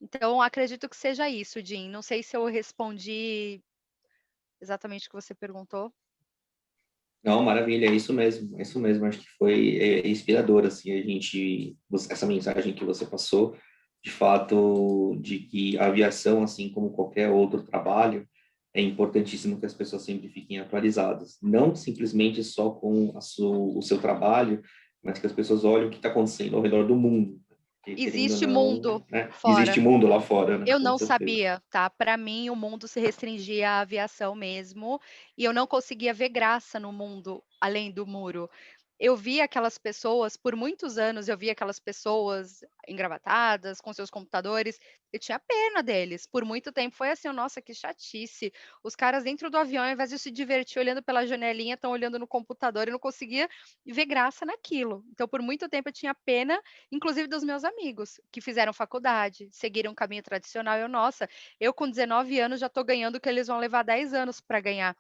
Então acredito que seja isso, Jim. Não sei se eu respondi exatamente o que você perguntou. Não, maravilha, é isso mesmo, acho que foi inspirador, assim, essa mensagem que você passou, de fato, de que a aviação, assim como qualquer outro trabalho, é importantíssimo que as pessoas sempre fiquem atualizadas, não simplesmente só com o seu trabalho, mas que as pessoas olhem o que está acontecendo ao redor do mundo, porque querendo ou Existe não, mundo né, existe fora. mundo lá fora, né, Eu com não certeza. sabia, tá. Para mim, o mundo se restringia à aviação mesmo, e eu não conseguia ver graça no mundo além do muro. Eu via aquelas pessoas por muitos anos, eu via aquelas pessoas engravatadas, com seus computadores, eu tinha pena deles. Por muito tempo foi assim: "Nossa, que chatice". Os caras dentro do avião, ao invés de se divertir olhando pela janelinha, estão olhando no computador, e não conseguia ver graça naquilo. Então, por muito tempo eu tinha pena, inclusive dos meus amigos, que fizeram faculdade, seguiram um caminho tradicional. Nossa, eu com 19 anos já estou ganhando o que eles vão levar 10 anos para ganhar.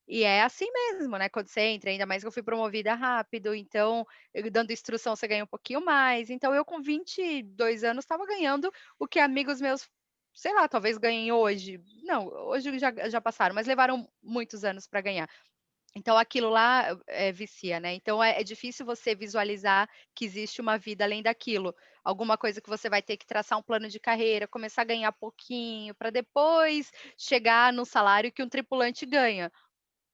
E é assim mesmo, né, quando você entra, ainda mais que eu fui promovida rápido, então, eu dando instrução você ganha um pouquinho mais. Então eu com 22 anos estava ganhando o que amigos meus sei lá, talvez ganhem hoje. Não, hoje já passaram, mas levaram muitos anos para ganhar. Então aquilo lá, vicia, né. Então é difícil você visualizar que existe uma vida além daquilo. Alguma coisa que você vai ter que traçar um plano de carreira, começar a ganhar pouquinho, para depois chegar no salário que um tripulante ganha.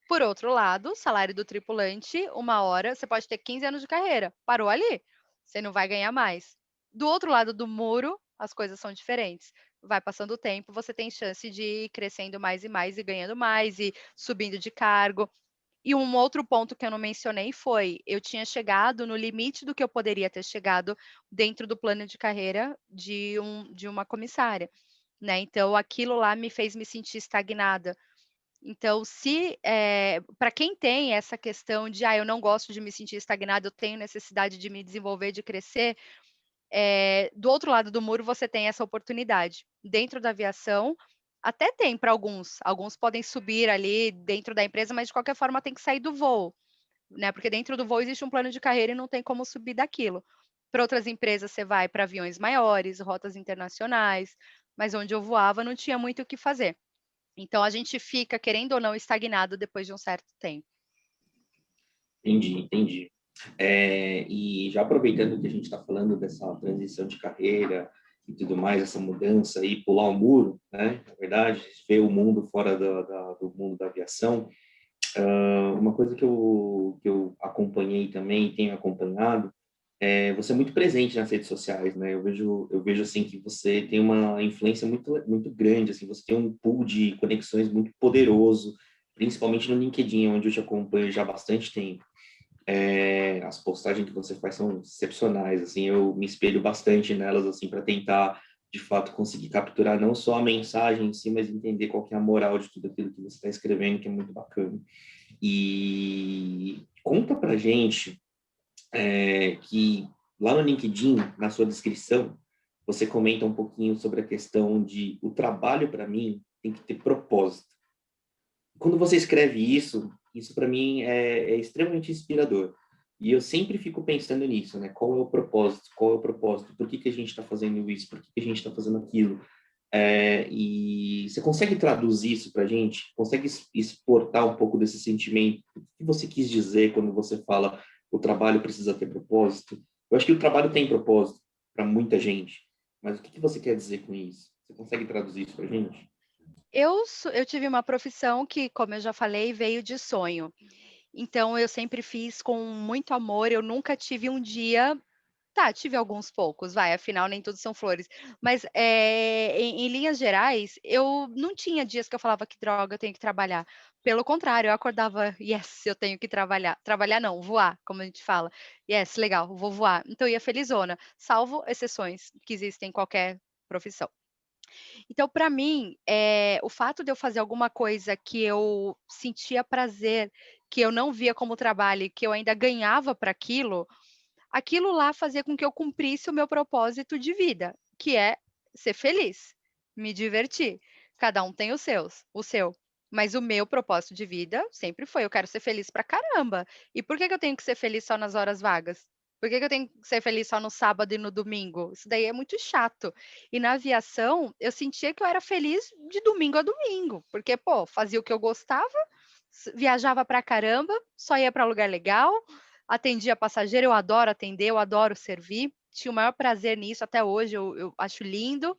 Por outro lado, o salário do tripulante, uma hora você pode ter 15 anos de carreira, parou ali, você não vai ganhar mais. Do outro lado do muro, as coisas são diferentes. Vai passando o tempo, você tem chance de ir crescendo mais e mais e ganhando mais e subindo de cargo. E um outro ponto que eu não mencionei foi, eu tinha chegado no limite do que eu poderia ter chegado dentro do plano de carreira de uma comissária, né, então aquilo lá me fez me sentir estagnada. Então se, pra quem tem essa questão de: "Ah, eu não gosto de me sentir estagnada, eu tenho necessidade de me desenvolver, de crescer", do outro lado do muro você tem essa oportunidade. Dentro da aviação, até tem para alguns podem subir ali dentro da empresa, mas de qualquer forma tem que sair do voo, né, porque dentro do voo existe um plano de carreira e não tem como subir daquilo. Para outras empresas você vai para aviões maiores, rotas internacionais, mas onde eu voava não tinha muito o que fazer. Então a gente fica, querendo ou não, estagnado depois de um certo tempo. Entendi, entendi. E já aproveitando que a gente está falando dessa transição de carreira e tudo mais, essa mudança e pular o muro, né? Na verdade, ver o mundo fora do mundo da aviação. Uma coisa que eu acompanhei também e tenho acompanhado é você é muito presente nas redes sociais, né? Eu vejo assim que você tem uma influência muito grande, assim, você tem um pool de conexões muito poderoso, principalmente no LinkedIn, onde eu te acompanho já há bastante tempo. As postagens que você faz são excepcionais, assim, eu me espelho bastante nelas, assim, para tentar, de fato, conseguir capturar não só a mensagem em si, mas entender qual que é a moral de tudo aquilo que você está escrevendo, que é muito bacana. E conta pra gente que lá no LinkedIn, na sua descrição, você comenta um pouquinho sobre a questão de o trabalho, para mim, tem que ter propósito. Quando você escreve isso para mim é extremamente inspirador. E eu sempre fico pensando nisso, né? Qual é o propósito? Qual é o propósito? Por que que a gente está fazendo isso? Por que que a gente está fazendo aquilo? E você consegue traduzir isso para a gente? Consegue exportar um pouco desse sentimento? O que você quis dizer quando você fala o trabalho precisa ter propósito? Eu acho que o trabalho tem propósito para muita gente, mas o que que você quer dizer com isso? Você consegue traduzir isso para a gente? Eu tive uma profissão que, como eu já falei, veio de sonho. Então eu sempre fiz com muito amor, eu nunca tive um dia. Tá, tive alguns poucos, vai, afinal nem tudo são flores. Mas, em linhas gerais, eu não tinha dias que eu falava: "Que droga, eu tenho que trabalhar". Pelo contrário, eu acordava: "Yes, eu tenho que trabalhar". Trabalhar não, voar, como a gente fala. "Yes, legal, vou voar". Então eu ia felizona, salvo exceções que existem em qualquer profissão. Então para mim, o fato de eu fazer alguma coisa que eu sentia prazer, que eu não via como trabalho e que eu ainda ganhava para aquilo, aquilo lá fazia com que eu cumprisse o meu propósito de vida, que é ser feliz, me divertir. Cada um tem o seu, mas o meu propósito de vida sempre foi: eu quero ser feliz pra caramba. E por que que eu tenho que ser feliz só nas horas vagas? Por que que eu tenho que ser feliz só no sábado e no domingo? Isso daí é muito chato. E na aviação, eu sentia que eu era feliz de domingo a domingo, porque, pô, fazia o que eu gostava, viajava pra caramba, só ia pra lugar legal, atendia passageiro, eu adoro atender, eu adoro servir, tinha o maior prazer nisso, até hoje eu acho lindo.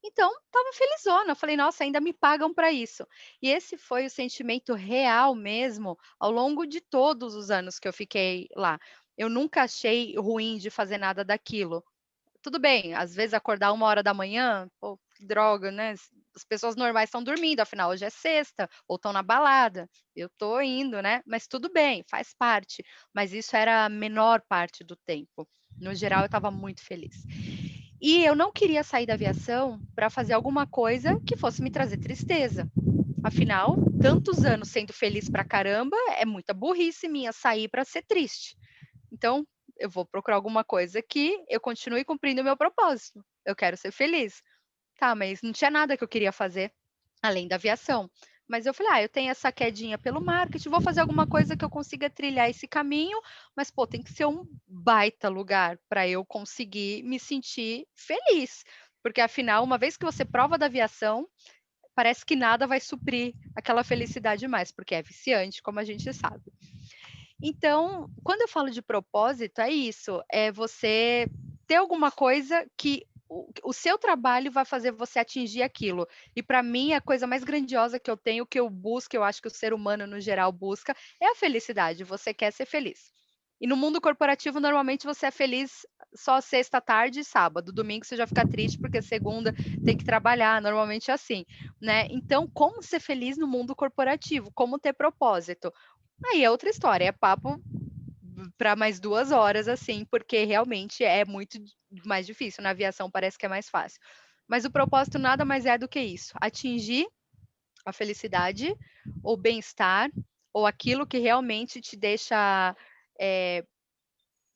Então, estava felizona, falei: "Nossa, ainda me pagam para isso". E esse foi o sentimento real mesmo, ao longo de todos os anos que eu fiquei lá. Eu nunca achei ruim de fazer nada daquilo. Tudo bem, às vezes acordar 1 hora da manhã, pô, que droga, né, as pessoas normais estão dormindo, afinal hoje é sexta, ou estão na balada, eu tô indo, né, mas tudo bem, faz parte, mas isso era a menor parte do tempo. No geral eu estava muito feliz. E eu não queria sair da aviação para fazer alguma coisa que fosse me trazer tristeza. Afinal, tantos anos sendo feliz pra caramba, é muita burrice minha sair para ser triste. Então, eu vou procurar alguma coisa que eu continue cumprindo o meu propósito. Eu quero ser feliz. Tá, mas não tinha nada que eu queria fazer além da aviação. Mas eu falei: "Ah, eu tenho essa quedinha pelo marketing, vou fazer alguma coisa que eu consiga trilhar esse caminho, mas, pô, tem que ser um baita lugar para eu conseguir me sentir feliz". porque afinal, uma vez que você prova da aviação, parece que nada vai suprir aquela felicidade mais, porque é viciante, como a gente sabe. Então, quando eu falo de propósito, é isso, é você ter alguma coisa que o seu trabalho vai fazer você atingir aquilo. E para mim, a coisa mais grandiosa que eu tenho, que eu busco, eu acho que o ser humano no geral busca, é a felicidade. Você quer ser feliz. E no mundo corporativo, normalmente você é feliz só sexta, tarde e sábado. Domingo você já fica triste porque segunda tem que trabalhar. Normalmente é assim, né? Então, como ser feliz no mundo corporativo? Como ter propósito? Aí é outra história, é papo para mais 2 horas, assim, porque realmente é muito mais difícil. Na aviação parece que é mais fácil. Mas o propósito nada mais é do que isso: atingir a felicidade, o bem-estar, ou aquilo que realmente te deixa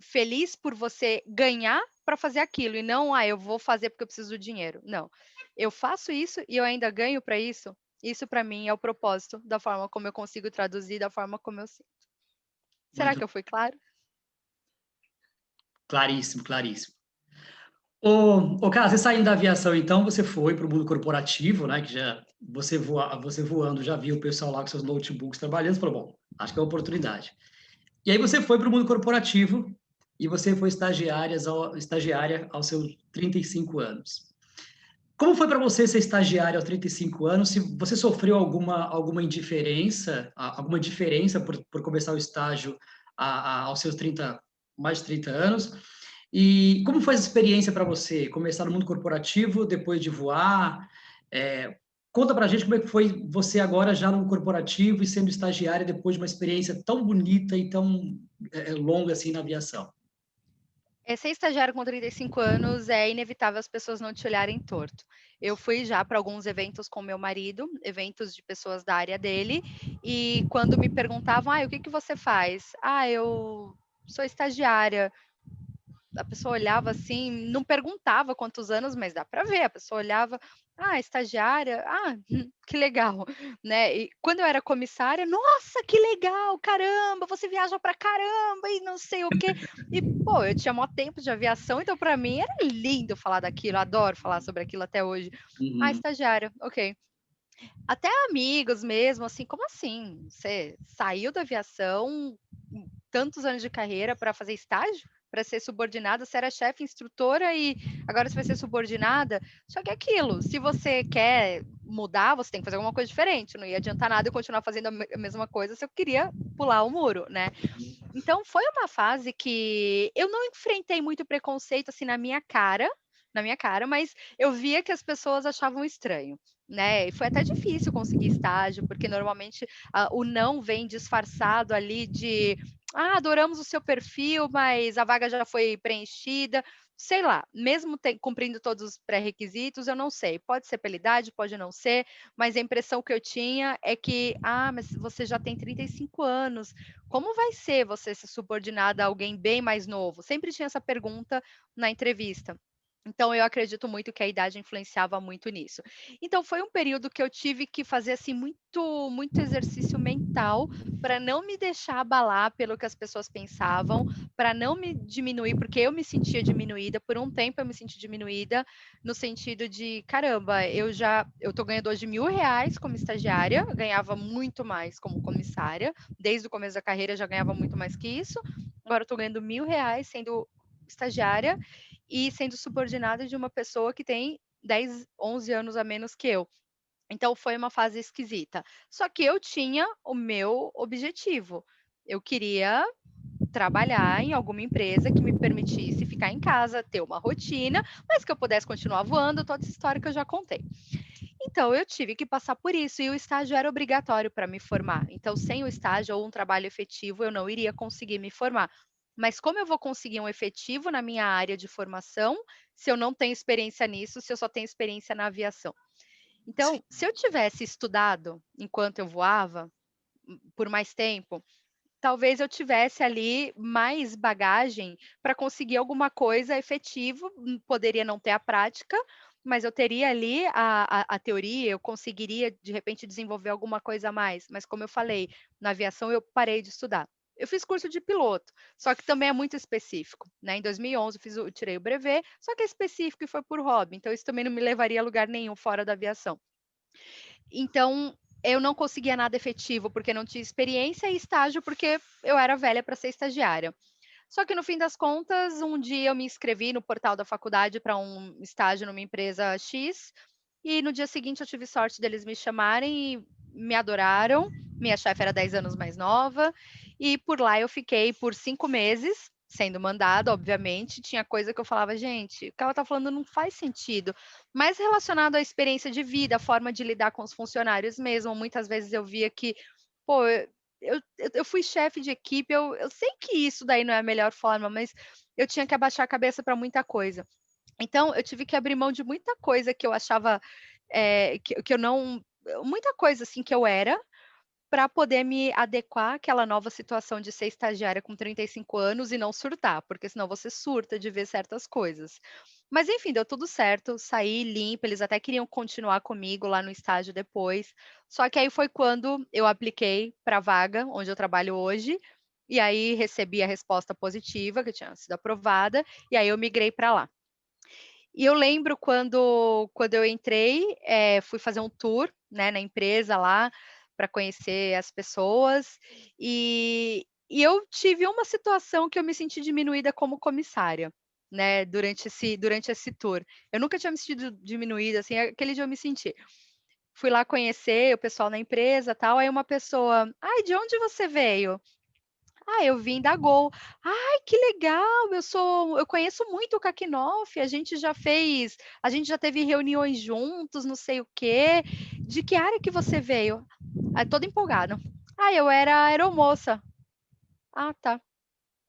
feliz por você ganhar para fazer aquilo, e não, eu vou fazer porque eu preciso do dinheiro. Não. Eu faço isso e eu ainda ganho para isso. Isso para mim é o propósito da forma como eu consigo traduzir, da forma como eu sinto. Será Muito que eu fui claro? claríssimo, claríssimo. Ô, cara, você saindo da aviação, então, você foi para o mundo corporativo, né? Que já você voando, já viu o pessoal lá com seus notebooks trabalhando, você falou, bom, acho que é uma oportunidade. E aí você foi para o mundo corporativo e você foi estagiária aos seus 35 anos. Como foi para você ser estagiária aos 35 anos? Se você sofreu alguma indiferença, alguma diferença por começar o estágio aos seus 30, mais de 30 anos? E como foi essa experiência para você? Começar no mundo corporativo, depois de voar? Conta para a gente como é que foi você agora já no corporativo e sendo estagiária depois de uma experiência tão bonita e tão longa assim na aviação. Ser estagiário com 35 anos é inevitável as pessoas não te olharem torto. Eu fui já para alguns eventos com meu marido, eventos de pessoas da área dele, e quando me perguntavam, o que que você faz? Eu sou estagiária. A pessoa olhava assim, não perguntava quantos anos, mas dá para ver. A pessoa olhava, estagiária, que legal, né? E quando eu era comissária, nossa, que legal, caramba, você viaja para caramba e não sei o quê. E pô, eu tinha maior tempo de aviação, então para mim era lindo falar daquilo, adoro falar sobre aquilo até hoje. Uhum. Estagiária, ok. Até amigos mesmo, assim, como assim? Você saiu da aviação, tantos anos de carreira para fazer estágio? Para ser subordinada, você era chefe, instrutora e agora você vai ser subordinada. Só que é aquilo, se você quer mudar, você tem que fazer alguma coisa diferente. Não ia adiantar nada eu continuar fazendo a mesma coisa se eu queria pular o muro, né? Então foi uma fase que eu não enfrentei muito preconceito assim na minha cara, mas eu via que as pessoas achavam estranho, né? E foi até difícil conseguir estágio, porque normalmente o não vem disfarçado ali de adoramos o seu perfil, mas a vaga já foi preenchida. Sei lá, mesmo cumprindo todos os pré-requisitos, eu não sei. Pode ser pela idade, pode não ser, mas a impressão que eu tinha é que, mas você já tem 35 anos, como vai ser você ser subordinada a alguém bem mais novo? Sempre tinha essa pergunta na entrevista. Então eu acredito muito que a idade influenciava muito nisso. Então foi um período que eu tive que fazer assim muito exercício mental para não me deixar abalar pelo que as pessoas pensavam, para não me diminuir, porque eu me sentia diminuída, por um tempo eu me senti diminuída no sentido de, caramba, eu tô ganhando hoje R$ 1.000 como estagiária, ganhava muito mais como comissária, desde o começo da carreira já ganhava muito mais que isso. Agora eu tô ganhando R$ 1.000 sendo estagiária e sendo subordinada de uma pessoa que tem 10, 11 anos a menos que eu. Então foi uma fase esquisita. Só que eu tinha o meu objetivo. Eu queria trabalhar em alguma empresa que me permitisse ficar em casa, ter uma rotina, mas que eu pudesse continuar voando, toda essa história que eu já contei. Então eu tive que passar por isso e o estágio era obrigatório para me formar. Então sem o estágio ou um trabalho efetivo eu não iria conseguir me formar. Mas como eu vou conseguir um efetivo na minha área de formação se eu não tenho experiência nisso, se eu só tenho experiência na aviação? Sim. Então, se eu tivesse estudado enquanto eu voava por mais tempo, talvez eu tivesse ali mais bagagem para conseguir alguma coisa efetiva, poderia não ter a prática, mas eu teria ali a teoria, eu conseguiria de repente desenvolver alguma coisa a mais. Mas como eu falei, na aviação eu parei de estudar. Eu fiz curso de piloto, só que também é muito específico, né? Em 2011 eu tirei o brevet, só que é específico e foi por hobby, então isso também não me levaria a lugar nenhum fora da aviação. Então, eu não conseguia nada efetivo, porque não tinha experiência, e estágio porque eu era velha para ser estagiária. Só que no fim das contas, um dia eu me inscrevi no portal da faculdade para um estágio numa empresa X, e no dia seguinte eu tive sorte deles me chamarem e me adoraram. Minha chefe era 10 anos mais nova, e por lá eu fiquei por 5 meses, sendo mandada, obviamente. Tinha coisa que eu falava, gente, o que ela está falando não faz sentido. Mas relacionado à experiência de vida, a forma de lidar com os funcionários mesmo, muitas vezes eu via que, pô, eu fui chefe de equipe, eu sei que isso daí não é a melhor forma, mas eu tinha que abaixar a cabeça para muita coisa. Então, eu tive que abrir mão de muita coisa que eu achava, que eu não, muita coisa assim que eu era, para poder me adequar àquela nova situação de ser estagiária com 35 anos e não surtar, porque senão você surta de ver certas coisas. Mas enfim, deu tudo certo, saí limpa, eles até queriam continuar comigo lá no estágio depois. Só que aí foi quando eu apliquei para a vaga onde eu trabalho hoje, e aí recebi a resposta positiva, que eu tinha sido aprovada, e aí eu migrei para lá. E eu lembro quando eu entrei, fui fazer um tour, né, na empresa lá, para conhecer as pessoas, e eu tive uma situação que eu me senti diminuída como comissária, né, durante esse tour. Eu nunca tinha me sentido diminuída, assim, aquele dia eu me senti. Fui lá conhecer o pessoal na empresa, tal, aí uma pessoa: "Ai, de onde você veio?" "Ah, eu vim da Gol". "Ai, que legal, eu conheço muito o Kakinoff, a gente já teve reuniões juntos, não sei o quê. De que área que você veio?" Aí toda empolgada. "Ah, eu era aeromoça". "Ah, tá".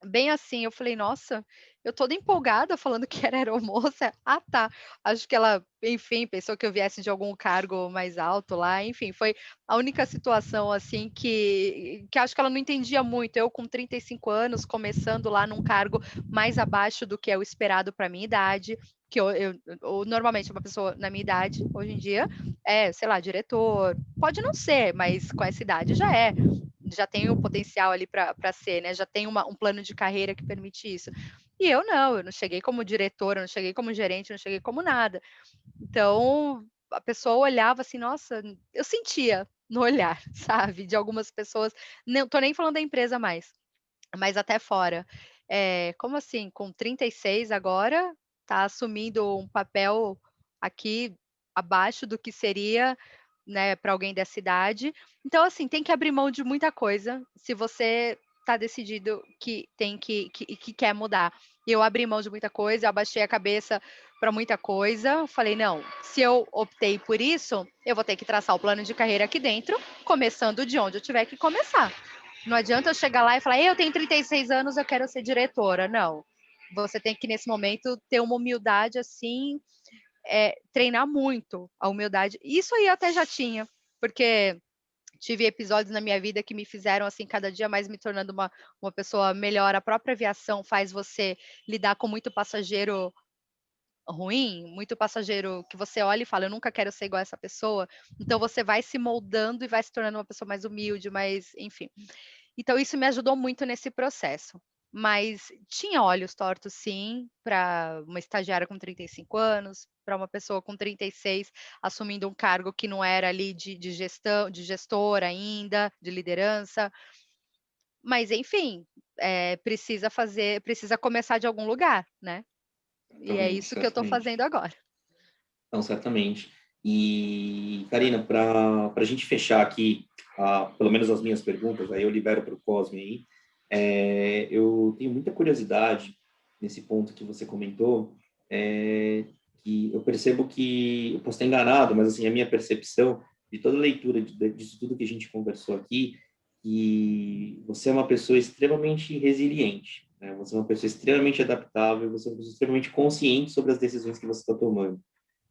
Bem assim, eu falei: "Nossa, eu toda empolgada falando que era aeromoça". "Ah, tá". Acho que ela, enfim, pensou que eu viesse de algum cargo mais alto lá, enfim, foi a única situação, assim, que acho que ela não entendia muito. Eu com 35 anos, começando lá num cargo mais abaixo do que é o esperado para minha idade, que eu normalmente uma pessoa na minha idade, hoje em dia, é, sei lá, diretor, pode não ser, mas com essa idade já tem o potencial ali para ser, né? Já tem um plano de carreira que permite isso. E eu não cheguei como diretora, eu não cheguei como gerente, eu não cheguei como nada. Então, a pessoa olhava assim, nossa, eu sentia no olhar, sabe, de algumas pessoas, não tô nem falando da empresa mais, mas até fora. Como assim, com 36 agora, tá assumindo um papel aqui abaixo do que seria, né, para alguém dessa idade. Então, assim, tem que abrir mão de muita coisa, se você está decidido que tem que quer mudar. Eu abri mão de muita coisa, eu abaixei a cabeça para muita coisa, falei: "Não, se eu optei por isso, eu vou ter que traçar o plano de carreira aqui dentro, começando de onde eu tiver que começar. Não adianta eu chegar lá e falar: "Eu tenho 36 anos, eu quero ser diretora", não. Você tem que, nesse momento, ter uma humildade, assim, treinar muito a humildade. Isso aí eu até já tinha, porque tive episódios na minha vida que me fizeram, assim, cada dia mais me tornando uma pessoa melhor. A própria aviação faz você lidar com muito passageiro ruim, muito passageiro que você olha e fala: "Eu nunca quero ser igual a essa pessoa". Então você vai se moldando e vai se tornando uma pessoa mais humilde, mais enfim. Então isso me ajudou muito nesse processo. Mas tinha olhos tortos sim, para uma estagiária com 35 anos, para uma pessoa com 36 assumindo um cargo que não era ali de gestão, de gestor ainda, de liderança. Mas enfim, precisa começar de algum lugar, né. E é Certamente, isso que eu estou certamente. fazendo agora. Não, certamente. E, Karina, para a gente fechar aqui, pelo menos as minhas perguntas, aí eu libero para o Cosme aí, eu tenho muita curiosidade nesse ponto que você comentou, que eu percebo que, eu posso estar enganado, mas assim, a minha percepção de toda a leitura disso tudo que a gente conversou aqui, que você é uma pessoa extremamente resiliente, né? Você é uma pessoa extremamente adaptável, você é uma pessoa extremamente consciente sobre as decisões que você está tomando,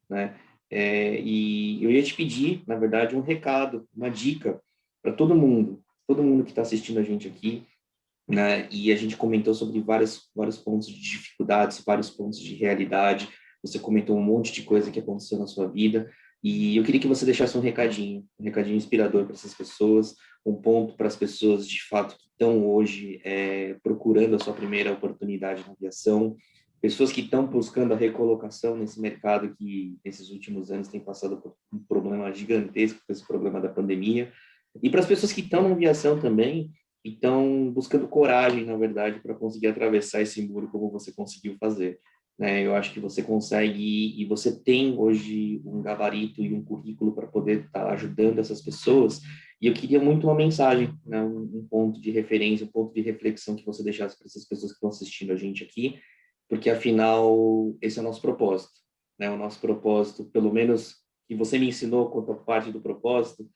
né? E eu ia te pedir, na verdade, um recado, uma dica para todo mundo que está assistindo a gente aqui, né? E a gente comentou sobre vários pontos de dificuldades, vários pontos de realidade. Você comentou um monte de coisa que aconteceu na sua vida. E eu queria que você deixasse um recadinho inspirador para essas pessoas, um ponto para as pessoas, de fato, que estão hoje procurando a sua primeira oportunidade na aviação, pessoas que estão buscando a recolocação nesse mercado que, nesses últimos anos, tem passado por um problema gigantesco, esse problema da pandemia, e para as pessoas que estão na aviação também, e estão buscando coragem, na verdade, para conseguir atravessar esse muro como você conseguiu fazer. Né? Eu acho que você consegue, e você tem hoje um gabarito e um currículo para poder estar ajudando essas pessoas, e eu queria muito uma mensagem, né? Um ponto de referência, um ponto de reflexão que você deixasse para essas pessoas que estão assistindo a gente aqui, porque afinal esse é o nosso propósito, né? O nosso propósito, pelo menos que você me ensinou quanto a parte do propósito,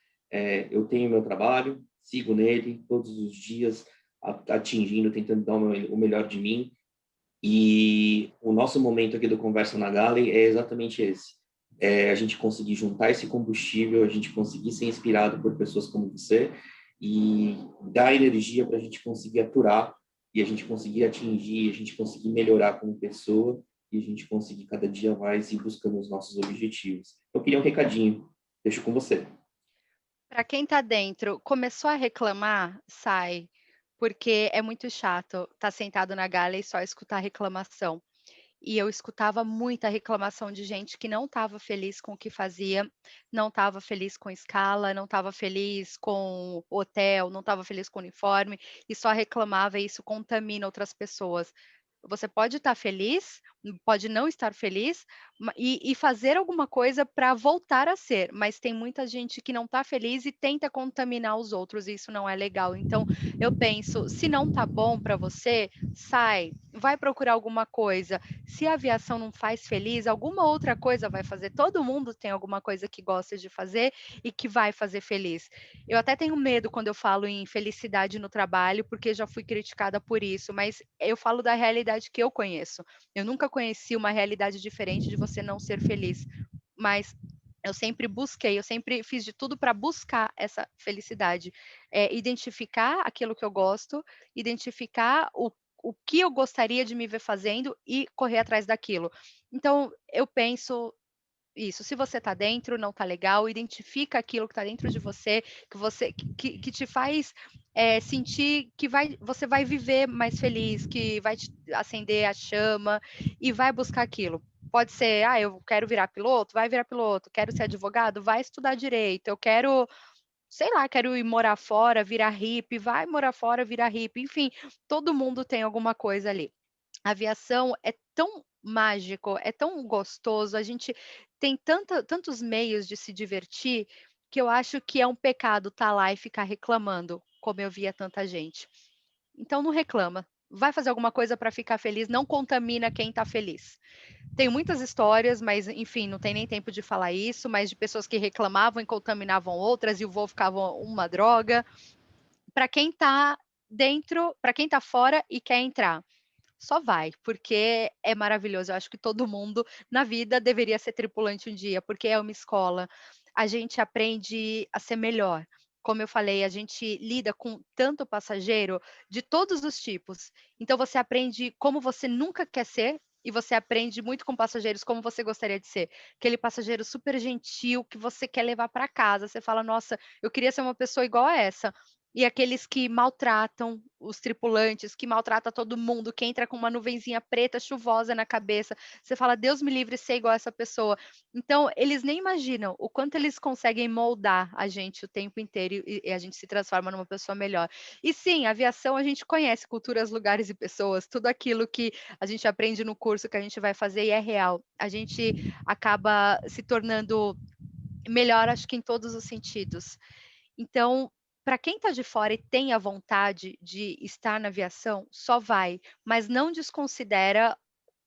eu tenho meu trabalho, sigo nele todos os dias, atingindo, tentando dar o melhor de mim, e o nosso momento aqui do Conversa na Galley é exatamente esse. A gente conseguir juntar esse combustível, a gente conseguir ser inspirado por pessoas como você e dar energia para a gente conseguir aturar e a gente conseguir atingir, a gente conseguir melhorar como pessoa e a gente conseguir cada dia mais ir buscando os nossos objetivos. Eu queria um recadinho, deixo com você. Para quem está dentro, começou a reclamar, sai, porque é muito chato estar sentado na gala e só escutar reclamação. E eu escutava muita reclamação de gente que não estava feliz com o que fazia, não estava feliz com escala, não estava feliz com hotel, não estava feliz com uniforme, e só reclamava, e isso contamina outras pessoas. Você pode estar feliz, pode não estar feliz, e fazer alguma coisa para voltar a ser, mas tem muita gente que não está feliz e tenta contaminar os outros, e isso não é legal. Então, eu penso, se não tá bom para você, sai, vai procurar alguma coisa. Se a aviação não faz feliz, alguma outra coisa vai fazer. Todo mundo tem alguma coisa que gosta de fazer e que vai fazer feliz. Eu até tenho medo quando eu falo em felicidade no trabalho, porque já fui criticada por isso, mas eu falo da realidade que eu conheço. Eu nunca conheci uma realidade diferente de você não ser feliz, mas eu sempre busquei, eu sempre fiz de tudo para buscar essa felicidade. Identificar aquilo que eu gosto, identificar o que eu gostaria de me ver fazendo e correr atrás daquilo. Então, eu penso isso, se você está dentro, não está legal, identifica aquilo que está dentro de você, que te faz sentir que você vai viver mais feliz, que vai te acender a chama e vai buscar aquilo. Pode ser, eu quero virar piloto, vai virar piloto, quero ser advogado, vai estudar direito, eu quero, sei lá, quero ir morar fora, virar hippie, vai morar fora, virar hippie, enfim, todo mundo tem alguma coisa ali. A aviação é tão mágico, é tão gostoso, a gente tem tantos meios de se divertir, que eu acho que é um pecado estar lá e ficar reclamando, como eu via tanta gente. Então não reclama, vai fazer alguma coisa para ficar feliz, não contamina quem está feliz. Tem muitas histórias, mas enfim, não tem nem tempo de falar isso, mas de pessoas que reclamavam e contaminavam outras e o voo ficava uma droga. Para quem está dentro, para quem está fora e quer entrar, só vai, porque é maravilhoso. Eu acho que todo mundo na vida deveria ser tripulante um dia, porque é uma escola. A gente aprende a ser melhor. Como eu falei, a gente lida com tanto passageiro de todos os tipos. Então você aprende como você nunca quer ser e você aprende muito com passageiros como você gostaria de ser. Aquele passageiro super gentil que você quer levar para casa. Você fala: "Nossa, eu queria ser uma pessoa igual a essa". E aqueles que maltratam os tripulantes, que maltrata todo mundo, que entra com uma nuvenzinha preta chuvosa na cabeça, você fala: "Deus me livre ser igual a essa pessoa". Então, eles nem imaginam o quanto eles conseguem moldar a gente o tempo inteiro e a gente se transforma numa pessoa melhor. E sim, a aviação a gente conhece culturas, lugares e pessoas, tudo aquilo que a gente aprende no curso que a gente vai fazer e é real. A gente acaba se tornando melhor, acho que em todos os sentidos. Então, para quem está de fora e tem a vontade de estar na aviação, só vai, mas não desconsidera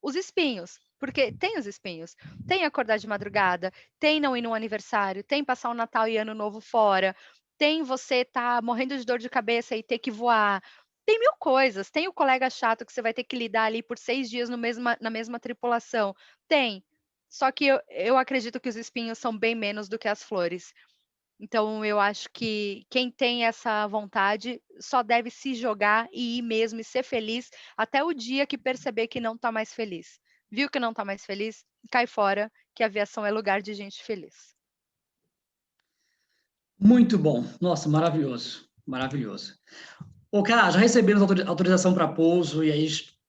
os espinhos, porque tem os espinhos. Tem acordar de madrugada, tem não ir num aniversário, tem passar o Natal e Ano Novo fora, tem você estar morrendo de dor de cabeça e ter que voar. Tem mil coisas. Tem o colega chato que você vai ter que lidar ali por 6 dias na mesma tripulação. Tem. Só que eu acredito que os espinhos são bem menos do que as flores. Então eu acho que quem tem essa vontade só deve se jogar e ir mesmo e ser feliz até o dia que perceber que não está mais feliz. Viu que não está mais feliz? Cai fora, que a aviação é lugar de gente feliz. Muito bom. Nossa, maravilhoso. Maravilhoso. Ô, cara, já recebemos autorização para pouso e aí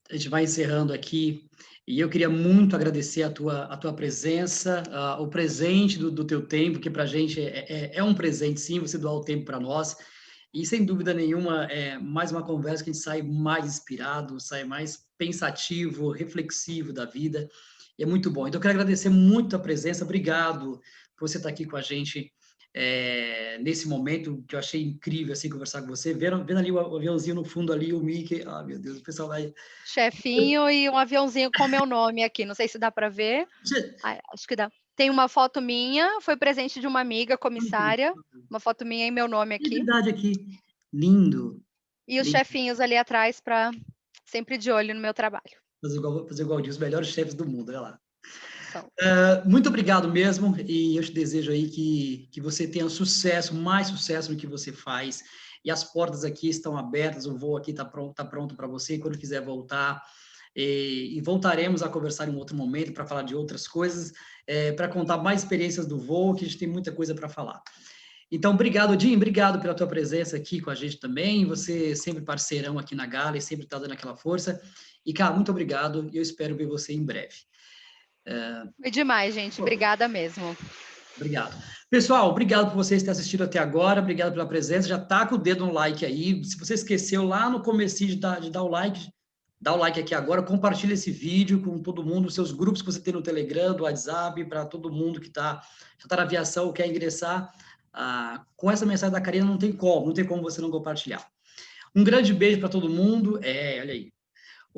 a gente vai encerrando aqui. E eu queria muito agradecer a tua presença, o presente do teu tempo, que para a gente é um presente, sim, você doar o tempo para nós. E, sem dúvida nenhuma, é mais uma conversa que a gente sai mais inspirado, sai mais pensativo, reflexivo da vida. E é muito bom. Então, eu quero agradecer muito a presença. Obrigado por você estar aqui com a gente nesse momento, que eu achei incrível, assim, conversar com você. Vendo ali o aviãozinho no fundo ali, o Mickey. Ah, meu Deus, o pessoal vai... Chefinho e um aviãozinho com meu nome aqui, não sei se dá para ver. Ai, acho que dá. Tem uma foto minha, foi presente de uma amiga comissária, uma foto minha e meu nome É aqui. verdade aqui. Lindo. E os Lindo. chefinhos ali atrás, para sempre de olho no meu trabalho. Fazer igual diz, os melhores chefes do mundo, olha lá. São. Muito obrigado mesmo, e eu te desejo aí que você tenha sucesso, mais sucesso no que você faz, e as portas aqui estão abertas, o voo aqui está pronto para você, quando quiser voltar, e voltaremos a conversar em um outro momento, para falar de outras coisas, para contar mais experiências do voo, que a gente tem muita coisa para falar. Então, obrigado, Jim, obrigado pela tua presença aqui com a gente também, você sempre parceirão aqui na Gala, e sempre está dando aquela força, e, cara, muito obrigado, e eu espero ver você em breve. Foi demais, gente. Obrigada mesmo. Obrigado. Pessoal, obrigado por vocês terem assistido até agora, obrigado pela presença, já tá com o dedo no like aí, se você esqueceu lá no comecinho de dar o like, dá o like aqui agora, compartilha esse vídeo com todo mundo, os seus grupos que você tem no Telegram, do WhatsApp, para todo mundo que já está na aviação, quer ingressar, com essa mensagem da Karina não tem como você não compartilhar. Um grande beijo para todo mundo, olha aí.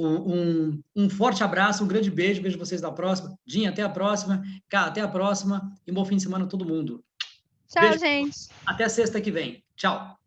Um forte abraço, um grande beijo, vejo vocês na próxima. Dinha, até a próxima. Cá, até a próxima. E um bom fim de semana a todo mundo. Tchau, Beijo. gente. Até sexta que vem. Tchau.